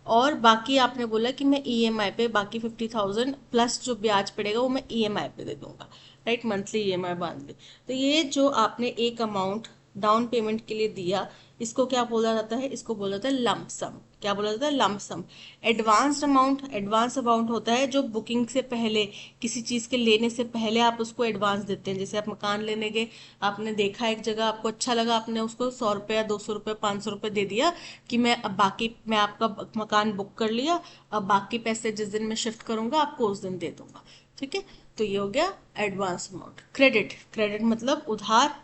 और बाकी आपने बोला कि मैं ईएमआई पे बाकी 50,000 प्लस जो ब्याज पड़ेगा वो मैं ईएमआई पे दे दूंगा, राइट, मंथली ईएमआई बांध ली। तो ये जो आपने एक अमाउंट डाउन पेमेंट के लिए दिया, इसको क्या बोला जाता है, इसको बोला जाता है लंप सम। क्या बोला जाता है, लंप सम। एडवांस अमाउंट होता है जो बुकिंग से पहले, किसी चीज के लेने से पहले आप उसको एडवांस देते हैं। जैसे आप मकान लेने गए, आपने देखा एक जगह, आपको अच्छा लगा, आपने उसको 100 रुपया, 200 रुपये, 500 रुपये दे दिया कि मैं आपका मकान बुक कर लिया, अब बाकी पैसे जिस दिन मैं शिफ्ट करूंगा आपको उस दिन दे दूंगा, ठीक है। तो ये हो गया एडवांस अमाउंट। क्रेडिट मतलब उधार।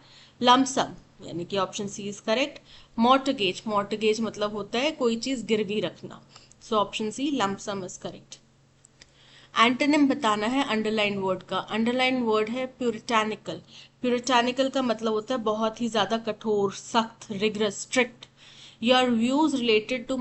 लमसम यानी कि option C is correct. Mortgage मतलब होता है कोई चीज गिरवी रखना। So option C lump sum is correct. Antonym बताना है अंडरलाइन वर्ड का। अंडरलाइन वर्ड है प्यूरिटानिकल का मतलब होता है बहुत ही ज्यादा कठोर, सख्त, rigorous, strict. Your views related to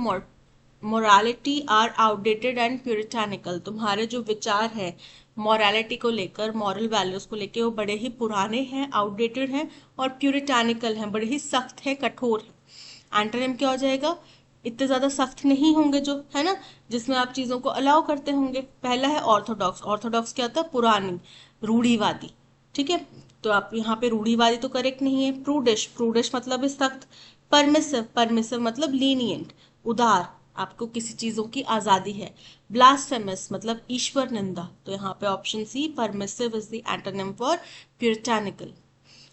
morality are outdated and puritanical. तुम्हारे जो विचार है मॉरलिटी को लेकर, मॉरल वैल्यूज को लेकर, वो बड़े ही पुराने हैं, आउटडेटेड हैं, और प्यूरिटानिकल हैं, बड़े ही सख्त है, कठोर है। एंटोनिम क्या हो जाएगा, इतने ज्यादा सख्त नहीं होंगे जो, है ना, जिसमें आप चीजों को अलाउ करते होंगे। पहला है ऑर्थोडॉक्स क्या होता है, पुरानी, रूढ़ीवादी, ठीक है। तो आप यहाँ पे रूढ़ीवादी तो करेक्ट नहीं है। प्रूडिश मतलब सख्त। परमिसिव मतलब लीनियंट, उदार, आपको किसी चीजों की आजादी है। ब्लास्फेमस मतलब ईश्वर निंदा। तो यहाँ पे option C permissive is the antonym for puritanical.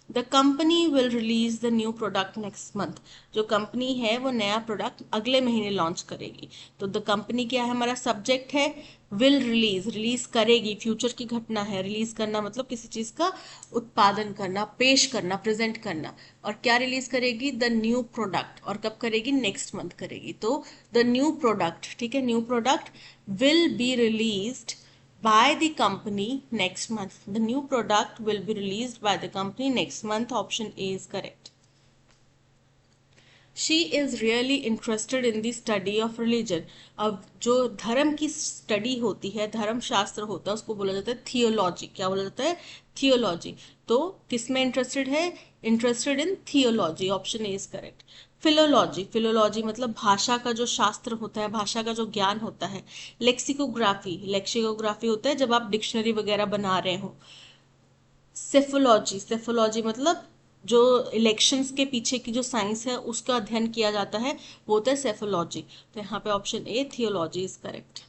The company will release the new product next month. जो कंपनी है वो नया प्रोडक्ट अगले महीने लॉन्च करेगी। तो द कंपनी क्या है, हमारा सब्जेक्ट है। विल रिलीज करेगी, फ्यूचर की घटना है। रिलीज करना मतलब किसी चीज का उत्पादन करना, पेश करना, प्रेजेंट करना। और क्या रिलीज करेगी, द न्यू प्रोडक्ट। और कब करेगी, नेक्स्ट मंथ करेगी। तो द न्यू प्रोडक्ट, ठीक है, new product will be released by the company next month. The new product will be released by the company next month. Option A is correct. She is really interested in the study of religion. अब जो धर्म की स्टडी होती है, धर्म शास्त्र होता है, उसको बोला जाता है थियोलॉजी। क्या बोला जाता है, थियोलॉजी। तो किसमें इंटरेस्टेड है, interested in theology. Option A is correct. Philology मतलब भाषा का जो शास्त्र होता है, भाषा का जो ज्ञान होता है। लेक्सिकोग्राफी होता है जब आप डिक्शनरी वगैरह बना रहे हो। सेफोलॉजी मतलब जो इलेक्शंस के पीछे की जो साइंस है उसका अध्ययन किया जाता है, वो होता है सेफोलॉजी। तो यहाँ पे option A theology is correct.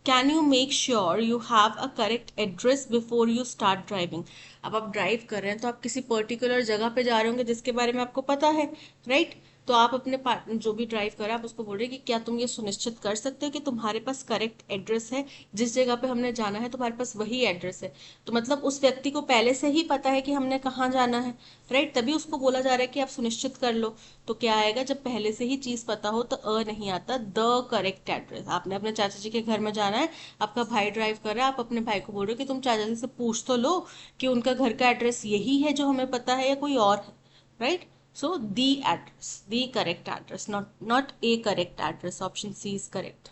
Can you make sure you have a correct address before you start driving. अब आप ड्राइव कर रहे हैं तो आप किसी पर्टिकुलर जगह पे जा रहे होंगे जिसके बारे में आपको पता है, राइट? तो आप अपने पार्टनर जो भी ड्राइव कर रहा है आप उसको बोल रहे हैं कि क्या तुम ये सुनिश्चित कर सकते हो कि तुम्हारे पास करेक्ट एड्रेस है, जिस जगह पे हमने जाना है तुम्हारे पास वही एड्रेस है। तो मतलब उस व्यक्ति को पहले से ही पता है कि हमने कहाँ जाना है, राइट? तभी उसको बोला जा रहा है कि आप सुनिश्चित कर लो। तो क्या आएगा, जब पहले से ही चीज पता हो तो अ नहीं आता, द करेक्ट एड्रेस। आपने अपने चाचा जी के घर में जाना है, आपका भाई ड्राइव कर रहा है, आप अपने भाई को बोल रहे हो कि तुम चाचा जी से पूछ तो लो कि उनका घर का एड्रेस यही है जो हमें पता है या कोई और है, right? So the address, the correct address, not a correct address. Option C is correct.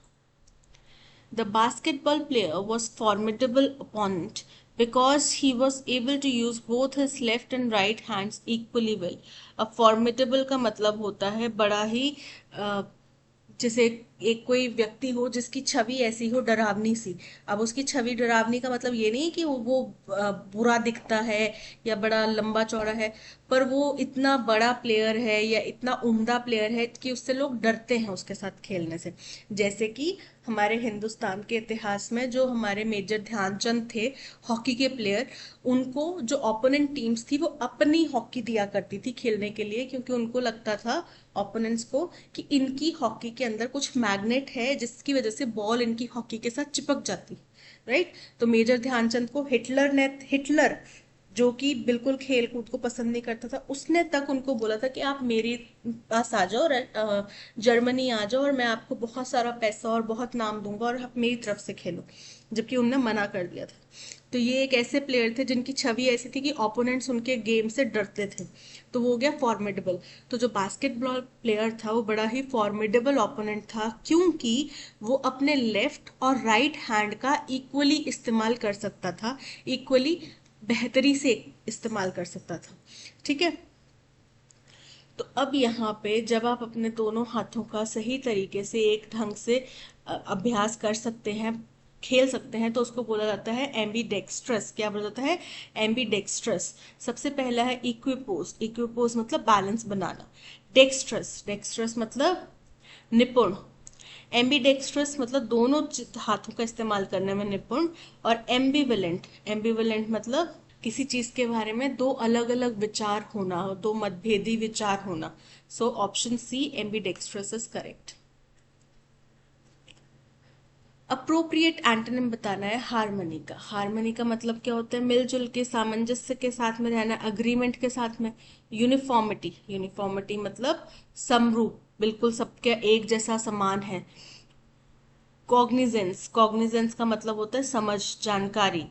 The basketball player was formidable opponent because he was able to use both his left and right hands equally well. अब formidable का मतलब होता है बड़ा ही जैसे एक कोई व्यक्ति हो जिसकी छवि ऐसी हो डरावनी सी। अब उसकी छवि डरावनी का मतलब ये नहीं कि वो बुरा दिखता है या बड़ा लंबा चौड़ा है, पर वो इतना बड़ा प्लेयर है या इतना उम्दा प्लेयर है कि उससे लोग डरते हैं उसके साथ खेलने से। जैसे कि हमारे हिंदुस्तान के इतिहास में जो हमारे मेजर ध्यानचंद थे, हॉकी के प्लेयर, उनको जो ओपोनेंट टीम्स थी वो अपनी हॉकी दिया करती थी खेलने के लिए, क्योंकि उनको लगता था ओपोनेंट्स को कि इनकी हॉकी के अंदर कुछ मैग्नेट है जिसकी वजह से बॉल इनकी हॉकी के साथ चिपक जाती, राइट? तो मेजर ध्यानचंद को हिटलर जो कि बिल्कुल खेल कूद को पसंद नहीं करता था, उसने तक उनको बोला था कि आप मेरे पास आ जाओ और जर्मनी आ जाओ और मैं आपको बहुत सारा पैसा और बहुत नाम दूंगा और आप मेरी तरफ से खेलो, जबकि उनने मना कर दिया था। तो ये एक ऐसे प्लेयर थे जिनकी छवि ऐसी थी कि ओपोनेंट्स उनके गेम से डरते थे, तो वो हो गया फॉर्मिडेबल। तो जो बास्केटबॉल प्लेयर था वो बड़ा ही फॉर्मिडेबल ओपोनेंट था, क्योंकि वो अपने लेफ्ट और राइट हैंड का इक्वली इस्तेमाल कर सकता था, इक्वली बेहतरी से इस्तेमाल कर सकता था, ठीक है? तो अब यहाँ पे जब आप अपने दोनों हाथों का सही तरीके से एक ढंग से अभ्यास कर सकते हैं, खेल सकते हैं, तो उसको बोला जाता है एम्बीडेक्स्ट्रस। क्या बोला जाता है? एम्बीडेक्स्ट्रस। सबसे पहला है इक्विपोज। इक्विपोज मतलब बैलेंस बनाना। डेक्स्ट्रस, डेक्स्ट्रस मतलब निपुण। एम्बीडेक्स्ट्रस मतलब दोनों हाथों का इस्तेमाल करने में निपुण। और एम्बिवेलेंट, एम्बिवेलेंट मतलब किसी चीज के बारे में दो अलग अलग विचार होना, दो मतभेदी विचार होना। So option C ambidextrous is correct. Appropriate antonym बताना है हार्मनी का। हार्मनी का मतलब क्या होता है? मिलजुल के, सामंजस्य के साथ में रहना, अग्रीमेंट के साथ में। यूनिफॉर्मिटी, यूनिफॉर्मिटी मतलब समरूप, बिल्कुल सबके एक जैसा समान है। कॉग्निजेंस, कॉग्निजेंस का मतलब होता है समझ, जानकारी।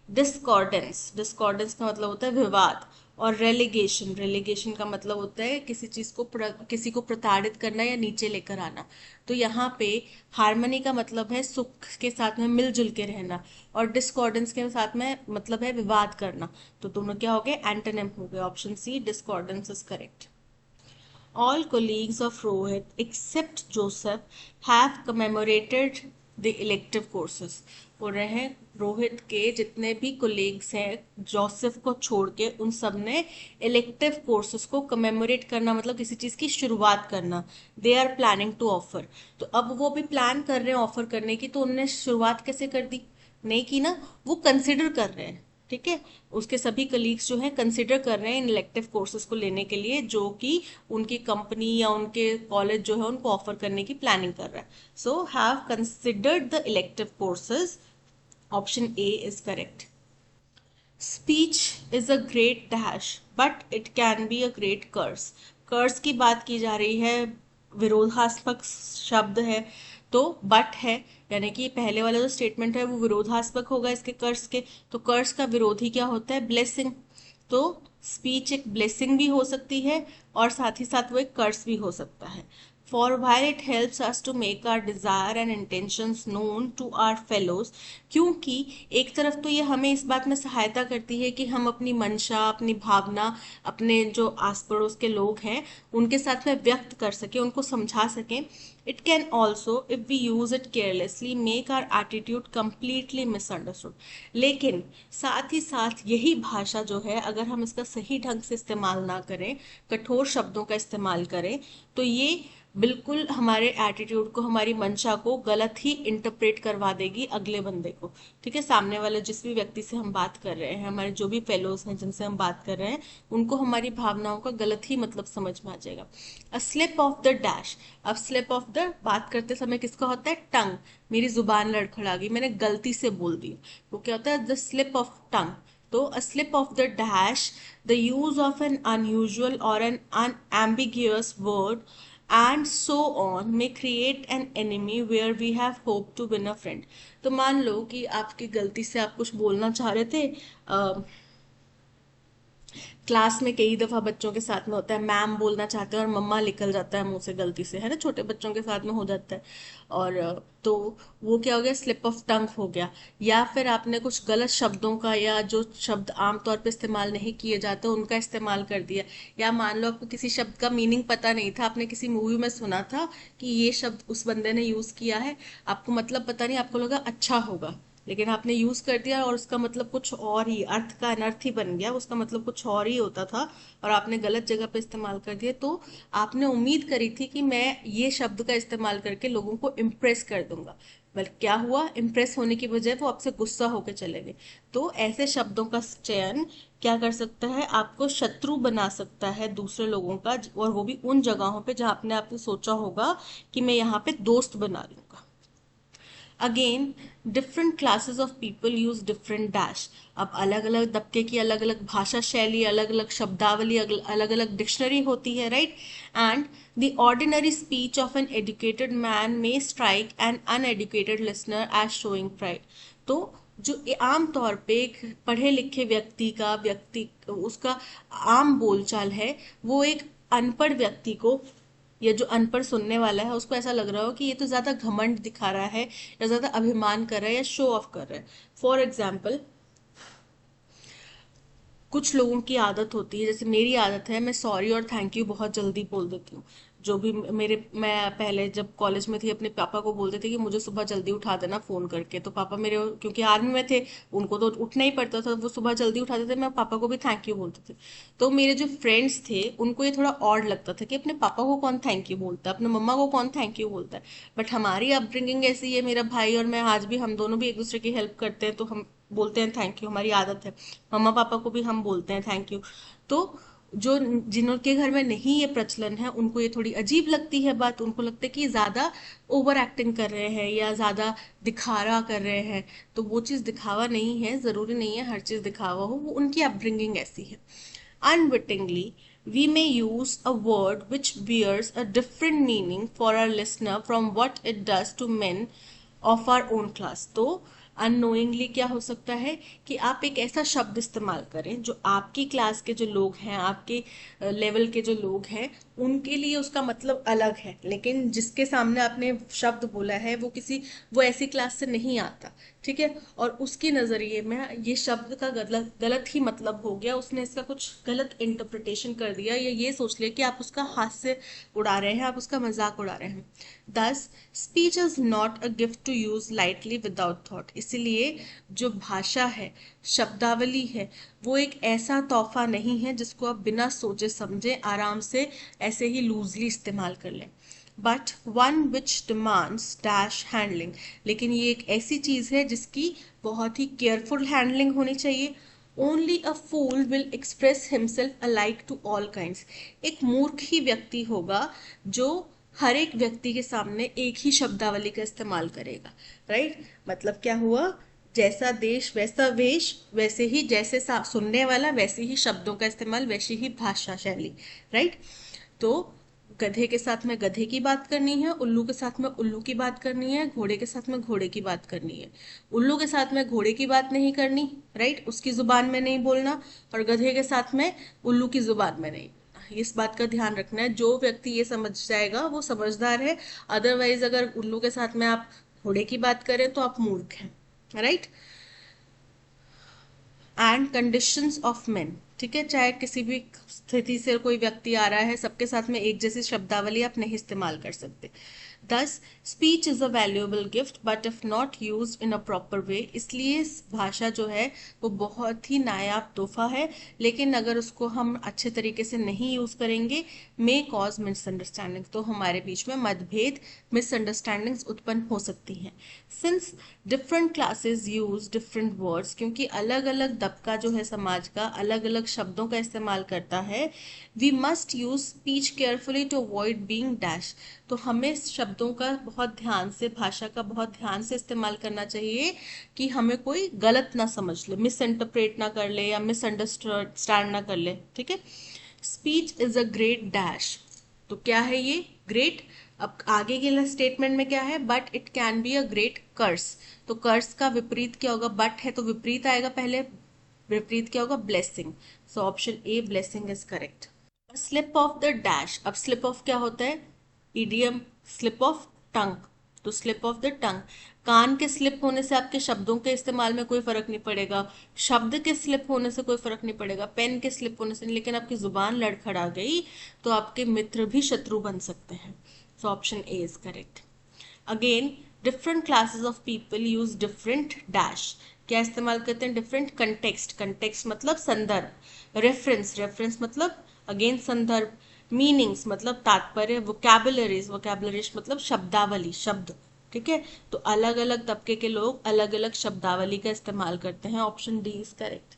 डिस्कॉर्डेंस, डिस्कॉर्डेंस का मतलब होता है विवाद। और रेलिगेशन, रेलिगेशन का मतलब होता है किसी चीज को किसी को प्रताड़ित करना या नीचे लेकर आना। तो यहाँ पे हार्मनी का मतलब है सुख के साथ में मिलजुल के रहना, और डिस्कॉर्डेंस के साथ में मतलब है विवाद करना। तो दोनों क्या हो गए? एंटोनिम हो गए। Option C discordance is correct. All colleagues of Rohit except Joseph have commemorated the elective courses. बोल रहे हैं रोहित के जितने भी कोलीग्स हैं जोसेफ को छोड़ के, उन सब ने इलेक्टिव कोर्सेज को कमेमोरेट करना मतलब किसी चीज की शुरुआत करना। They are planning to offer. तो अब वो भी प्लान कर रहे हैं ऑफर करने की, तो उनने शुरुआत कैसे कर दी? नहीं की ना, वो कंसिडर कर रहे हैं, ठीक है? उसके सभी कलीग्स जो हैं कंसिडर कर रहे हैं इन इलेक्टिव कोर्सेज को लेने के लिए, जो कि उनकी कंपनी या उनके कॉलेज जो है उनको ऑफर करने की प्लानिंग कर रहा है। So have considered the elective courses. Option A is correct. Speech is a great dash but it can be a great curse. Curse की बात की जा रही है, विरोधात्मक शब्द है, तो बट है, यानी कि पहले वाला जो स्टेटमेंट है वो विरोधात्मक होगा इसके कर्स के। तो कर्स का विरोधी क्या होता है? ब्लेसिंग। तो स्पीच एक ब्लेसिंग भी हो सकती है और साथ ही साथ वो एक कर्स भी हो सकता है। For while it helps us to make our desire and intentions known to our fellows, क्योंकि एक तरफ तो ये हमें इस बात में सहायता करती है कि हम अपनी मंशा, अपनी भावना अपने जो आस पड़ोस के लोग हैं उनके साथ में व्यक्त कर सके, उनको समझा सकें। It can also if we use it carelessly make our attitude completely misunderstood. लेकिन साथ ही साथ यही भाषा जो है अगर हम इसका सही ढंग से इस्तेमाल ना करें, कठोर शब्दों का इस्तेमाल करें, तो ये बिल्कुल हमारे एटीट्यूड को, हमारी मंशा को गलत ही इंटरप्रेट करवा देगी अगले बंदे को। ठीक है, सामने वाले जिस भी व्यक्ति से हम बात कर रहे हैं, हमारे जो भी फेलोज हैं जिनसे हम बात कर रहे हैं, उनको हमारी भावनाओं का गलत ही मतलब समझ में आ जाएगा। अ स्लिप ऑफ द डैश। अब स्लिप ऑफ द बात करते समय किसका होता है? टंग। मेरी जुबान लड़खड़ा गई, मैंने गलती से बोल दिया, वो क्या होता है? The slip of tongue. तो a slip of the dash, the use of an unusual or an unambiguous word and so on may create an enemy where we have hoped to win a friend। तो मान लो कि आपकी गलती से आप कुछ बोलना चाह रहे थे, क्लास में कई दफा बच्चों के साथ में होता है, मैम बोलना चाहते हैं और मम्मा निकल जाता है मुंह से गलती से, है ना, छोटे बच्चों के साथ में हो जाता है। और तो वो क्या हो गया? स्लिप ऑफ टंग हो गया। या फिर आपने कुछ गलत शब्दों का, या जो शब्द आमतौर पे इस्तेमाल नहीं किए जाते उनका इस्तेमाल कर दिया। या मान लो आपको किसी शब्द का मीनिंग पता नहीं था, आपने किसी मूवी में सुना था कि ये शब्द उस बंदे ने यूज किया है, आपको मतलब पता नहीं, आपको लगा अच्छा होगा, लेकिन आपने यूज कर दिया और उसका मतलब कुछ और ही, अर्थ का अनर्थ ही बन गया, उसका मतलब कुछ और ही होता था और आपने गलत जगह पे इस्तेमाल कर दिया। तो आपने उम्मीद करी थी कि मैं ये शब्द का इस्तेमाल करके लोगों को इम्प्रेस कर दूंगा, बल्कि क्या हुआ? इम्प्रेस होने की बजाय वो आपसे गुस्सा होकर चले गए। तो ऐसे शब्दों का चयन क्या कर सकता है? आपको शत्रु बना सकता है दूसरे लोगों का, और वो भी उन जगहों पे जहां आपने सोचा होगा कि मैं यहाँ पे दोस्त बना लूंगा। Again, different classes of people use different dash. अब अलग अलग तबके की अलग अलग भाषा शैली, अलग अलग शब्दावली, अलग अलग डिक्शनरी होती है, right? And the ordinary speech of an educated man may strike an uneducated listener as showing pride. तो जो आम तौर पे एक पढ़े लिखे व्यक्ति उसका आम बोलचाल है, वो एक अनपढ़ व्यक्ति को, या जो अनपढ़ सुनने वाला है उसको ऐसा लग रहा हो कि ये तो ज्यादा घमंड दिखा रहा है, या ज्यादा अभिमान कर रहा है, या शो ऑफ कर रहा है। फॉर एग्जाम्पल, कुछ लोगों की आदत होती है, जैसे मेरी आदत है, मैं सॉरी और थैंक यू बहुत जल्दी बोल देती हूँ। जो भी मेरे मैं पहले जब कॉलेज में थी अपने पापा को बोलते थे कि मुझे सुबह जल्दी उठा देना फोन करके, तो पापा मेरे, क्योंकि आर्मी में थे, उनको तो उठना ही पड़ता था, वो सुबह जल्दी उठाते थे, मैं पापा को भी थैंक यू बोलते थे। तो मेरे जो फ्रेंड्स थे उनको ये थोड़ा ऑड लगता था कि अपने पापा को कौन थैंक यू बोलता है, अपने मम्मा को कौन थैंक यू बोलता है। बट हमारी अपब्रिंगिंग ऐसी है, मेरा भाई और मैं आज भी, हम दोनों भी एक दूसरे की हेल्प करते हैं, तो हम बोलते हैं थैंक यू, हमारी आदत है। मम्मा पापा को भी हम बोलते हैं थैंक यू। तो जो जिनके घर में नहीं ये प्रचलन है, उनको ये थोड़ी अजीब लगती है बात, उनको लगता है कि ज्यादा ओवर एक्टिंग कर रहे हैं या ज्यादा दिखावा कर रहे हैं। तो वो चीज दिखावा नहीं है, जरूरी नहीं है हर चीज दिखावा हो, वो उनकी अपब्रिंगिंग ऐसी है। Unwittingly, we may use a word which bears a different meaning for our listener from what it does to men of our own class। तो अननोइंगली क्या हो सकता है कि आप एक ऐसा शब्द इस्तेमाल करें जो आपकी क्लास के जो लोग हैं, आपके लेवल के जो लोग हैं, उनके लिए उसका मतलब अलग है, लेकिन जिसके सामने आपने शब्द बोला है वो ऐसी क्लास से नहीं आता। ठीक है, और उसकी नजरिए में ये शब्द का गलत गलत ही मतलब हो गया, उसने इसका कुछ गलत इंटरप्रिटेशन कर दिया, या ये सोच लिया कि आप उसका हास्य उड़ा रहे हैं, आप उसका मजाक उड़ा रहे हैं। Thus, speech is not a gift to use lightly without thought. इसलिए जो भाषा है, शब्दावली है, वो एक ऐसा तोहफा नहीं है जिसको आप बिना सोचे समझे आराम से ऐसे ही लूजली इस्तेमाल कर लें। But one which demands dash handling. लेकिन ये एक ऐसी चीज है जिसकी बहुत ही केयरफुल हैंडलिंग होनी चाहिए। Only a fool will express himself alike to all kinds. एक मूर्ख ही व्यक्ति होगा जो हर एक व्यक्ति के सामने एक ही शब्दावली का इस्तेमाल करेगा, राइट? मतलब क्या हुआ? जैसा देश वैसा वेश, वैसे ही जैसे सुनने वाला वैसे ही शब्दों का इस्तेमाल, वैसी ही भाषा शैली, राइट? तो गधे के साथ में गधे की बात करनी है, उल्लू के साथ में उल्लू की बात करनी है, घोड़े के साथ में घोड़े की बात करनी है। उल्लू के साथ में घोड़े की बात नहीं करनी, राइट? उसकी जुबान में नहीं बोलना, और गधे के साथ में उल्लू की जुबान में नहीं। इस बात का ध्यान रखना है, जो व्यक्ति ये समझ जाएगा वो समझदार है। अदरवाइज अगर उल्लू के साथ में आप घोड़े की बात करें तो आप मूर्ख हैं, right? And conditions of main. ठीक है, चाहे किसी भी स्थिति से कोई व्यक्ति आ रहा है, सबके साथ में एक जैसी शब्दावली आप नहीं इस्तेमाल कर सकते। दस speech is a valuable gift but if not used in a proper way, इसलिए भाषा जो है वो बहुत ही नायाब तोहफा है, लेकिन अगर उसको हम अच्छे तरीके से नहीं यूज करेंगे मे कॉज मिसअंडरस्टैंडिंग, तो हमारे बीच में मतभेद मिसअंडरस्टैंडिंग्स उत्पन्न हो सकती हैं। Since different classes use different words, क्योंकि अलग अलग तबका जो है समाज का अलग अलग शब्दों का इस्तेमाल करता है, we must use speech carefully to avoid being dash, तो हमें शब्दों का बहुत ध्यान से, भाषा का बहुत ध्यान से इस्तेमाल करना चाहिए कि हमें कोई गलत ना समझ ले, मिस इंटरप्रेट ना कर ले या मिसअंडरस्टैंड ना कर ले। ठीक है, speech is a great dash, तो क्या है ये ग्रेट। अब आगे के स्टेटमेंट में क्या है, but it can be a great curse, तो कर्स का विपरीत क्या होगा, बट है तो विपरीत आएगा पहले, विपरीत क्या होगा, blessing. So option a blessing is correct. Slip of the dash, अब स्लिप ऑफ क्या होता है, इडियम स्लिप ऑफ टंग, तो स्लिप ऑफ द टंग, कान के स्लिप होने से आपके शब्दों के इस्तेमाल में कोई फर्क नहीं पड़ेगा, शब्द के स्लिप होने से कोई फर्क नहीं पड़ेगा, पेन के स्लिप होने से, लेकिन आपकी जुबान लड़खड़ा गई तो आपके मित्र भी शत्रु बन सकते हैं। So option A is correct. Again different classes of people use different dash, क्या इस्तेमाल करते हैं, डिफरेंट कंटेक्स्ट, कंटेक्स्ट मतलब संदर्भ, रेफरेंस, रेफरेंस मतलब अगेन संदर्भ, मीनिंग्स मतलब तात्पर्य, वोकैबुलरीज, वोकैबुलरीज मतलब शब्दावली, शब्द। ठीक है, तो अलग अलग तबके के लोग अलग अलग शब्दावली का इस्तेमाल करते हैं। Option D is correct.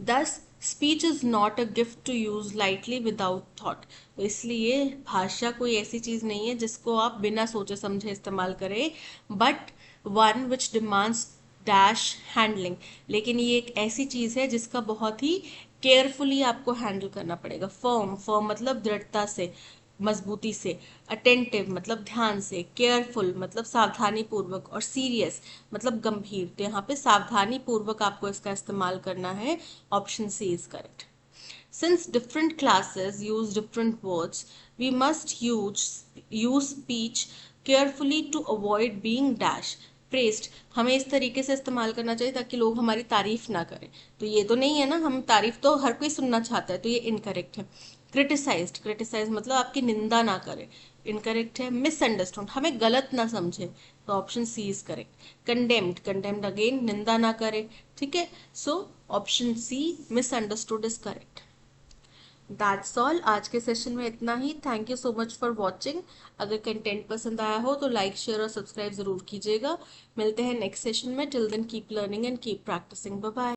This speech is not a gift to use lightly without thought, तो इसलिए भाषा कोई ऐसी चीज नहीं है जिसको आप बिना सोचे समझे इस्तेमाल करें, but one which demands dash handling, लेकिन ये एक ऐसी चीज है जिसका बहुत ही केयरफुली आपको हैंडल करना पड़ेगा। फर्म, फर्म मतलब दृढ़ता से, मजबूती से, अटेंटिव मतलब ध्यान से, केयरफुल मतलब सावधानी पूर्वक, और सीरियस मतलब गंभीर, तो यहाँ पे सावधानी पूर्वक आपको इसका इस्तेमाल करना है। Option C is correct. Since different classes use different words, we must use speech carefully to avoid being dash praised, हमें इस तरीके से इस्तेमाल करना चाहिए ताकि लोग हमारी तारीफ ना करें, तो ये तो नहीं है ना, हम तारीफ तो हर कोई सुनना चाहता है, तो ये इनकरेक्ट है। क्रिटिसाइज्ड, क्रिटिसाइज मतलब आपकी निंदा ना करे, इनकरेक्ट है। मिसअंडरस्टूड, हमें गलत ना समझे, तो option C is correct. Condemned, condemned again निंदा ना करे। ठीक है, so option C misunderstood is correct. That's all, आज के सेशन में इतना ही। Thank you so much for watching. अगर कंटेंट पसंद आया हो तो लाइक, शेयर और सब्सक्राइब जरूर कीजिएगा। मिलते हैं नेक्स्ट सेशन में। Till then keep learning and keep practising. Bye bye.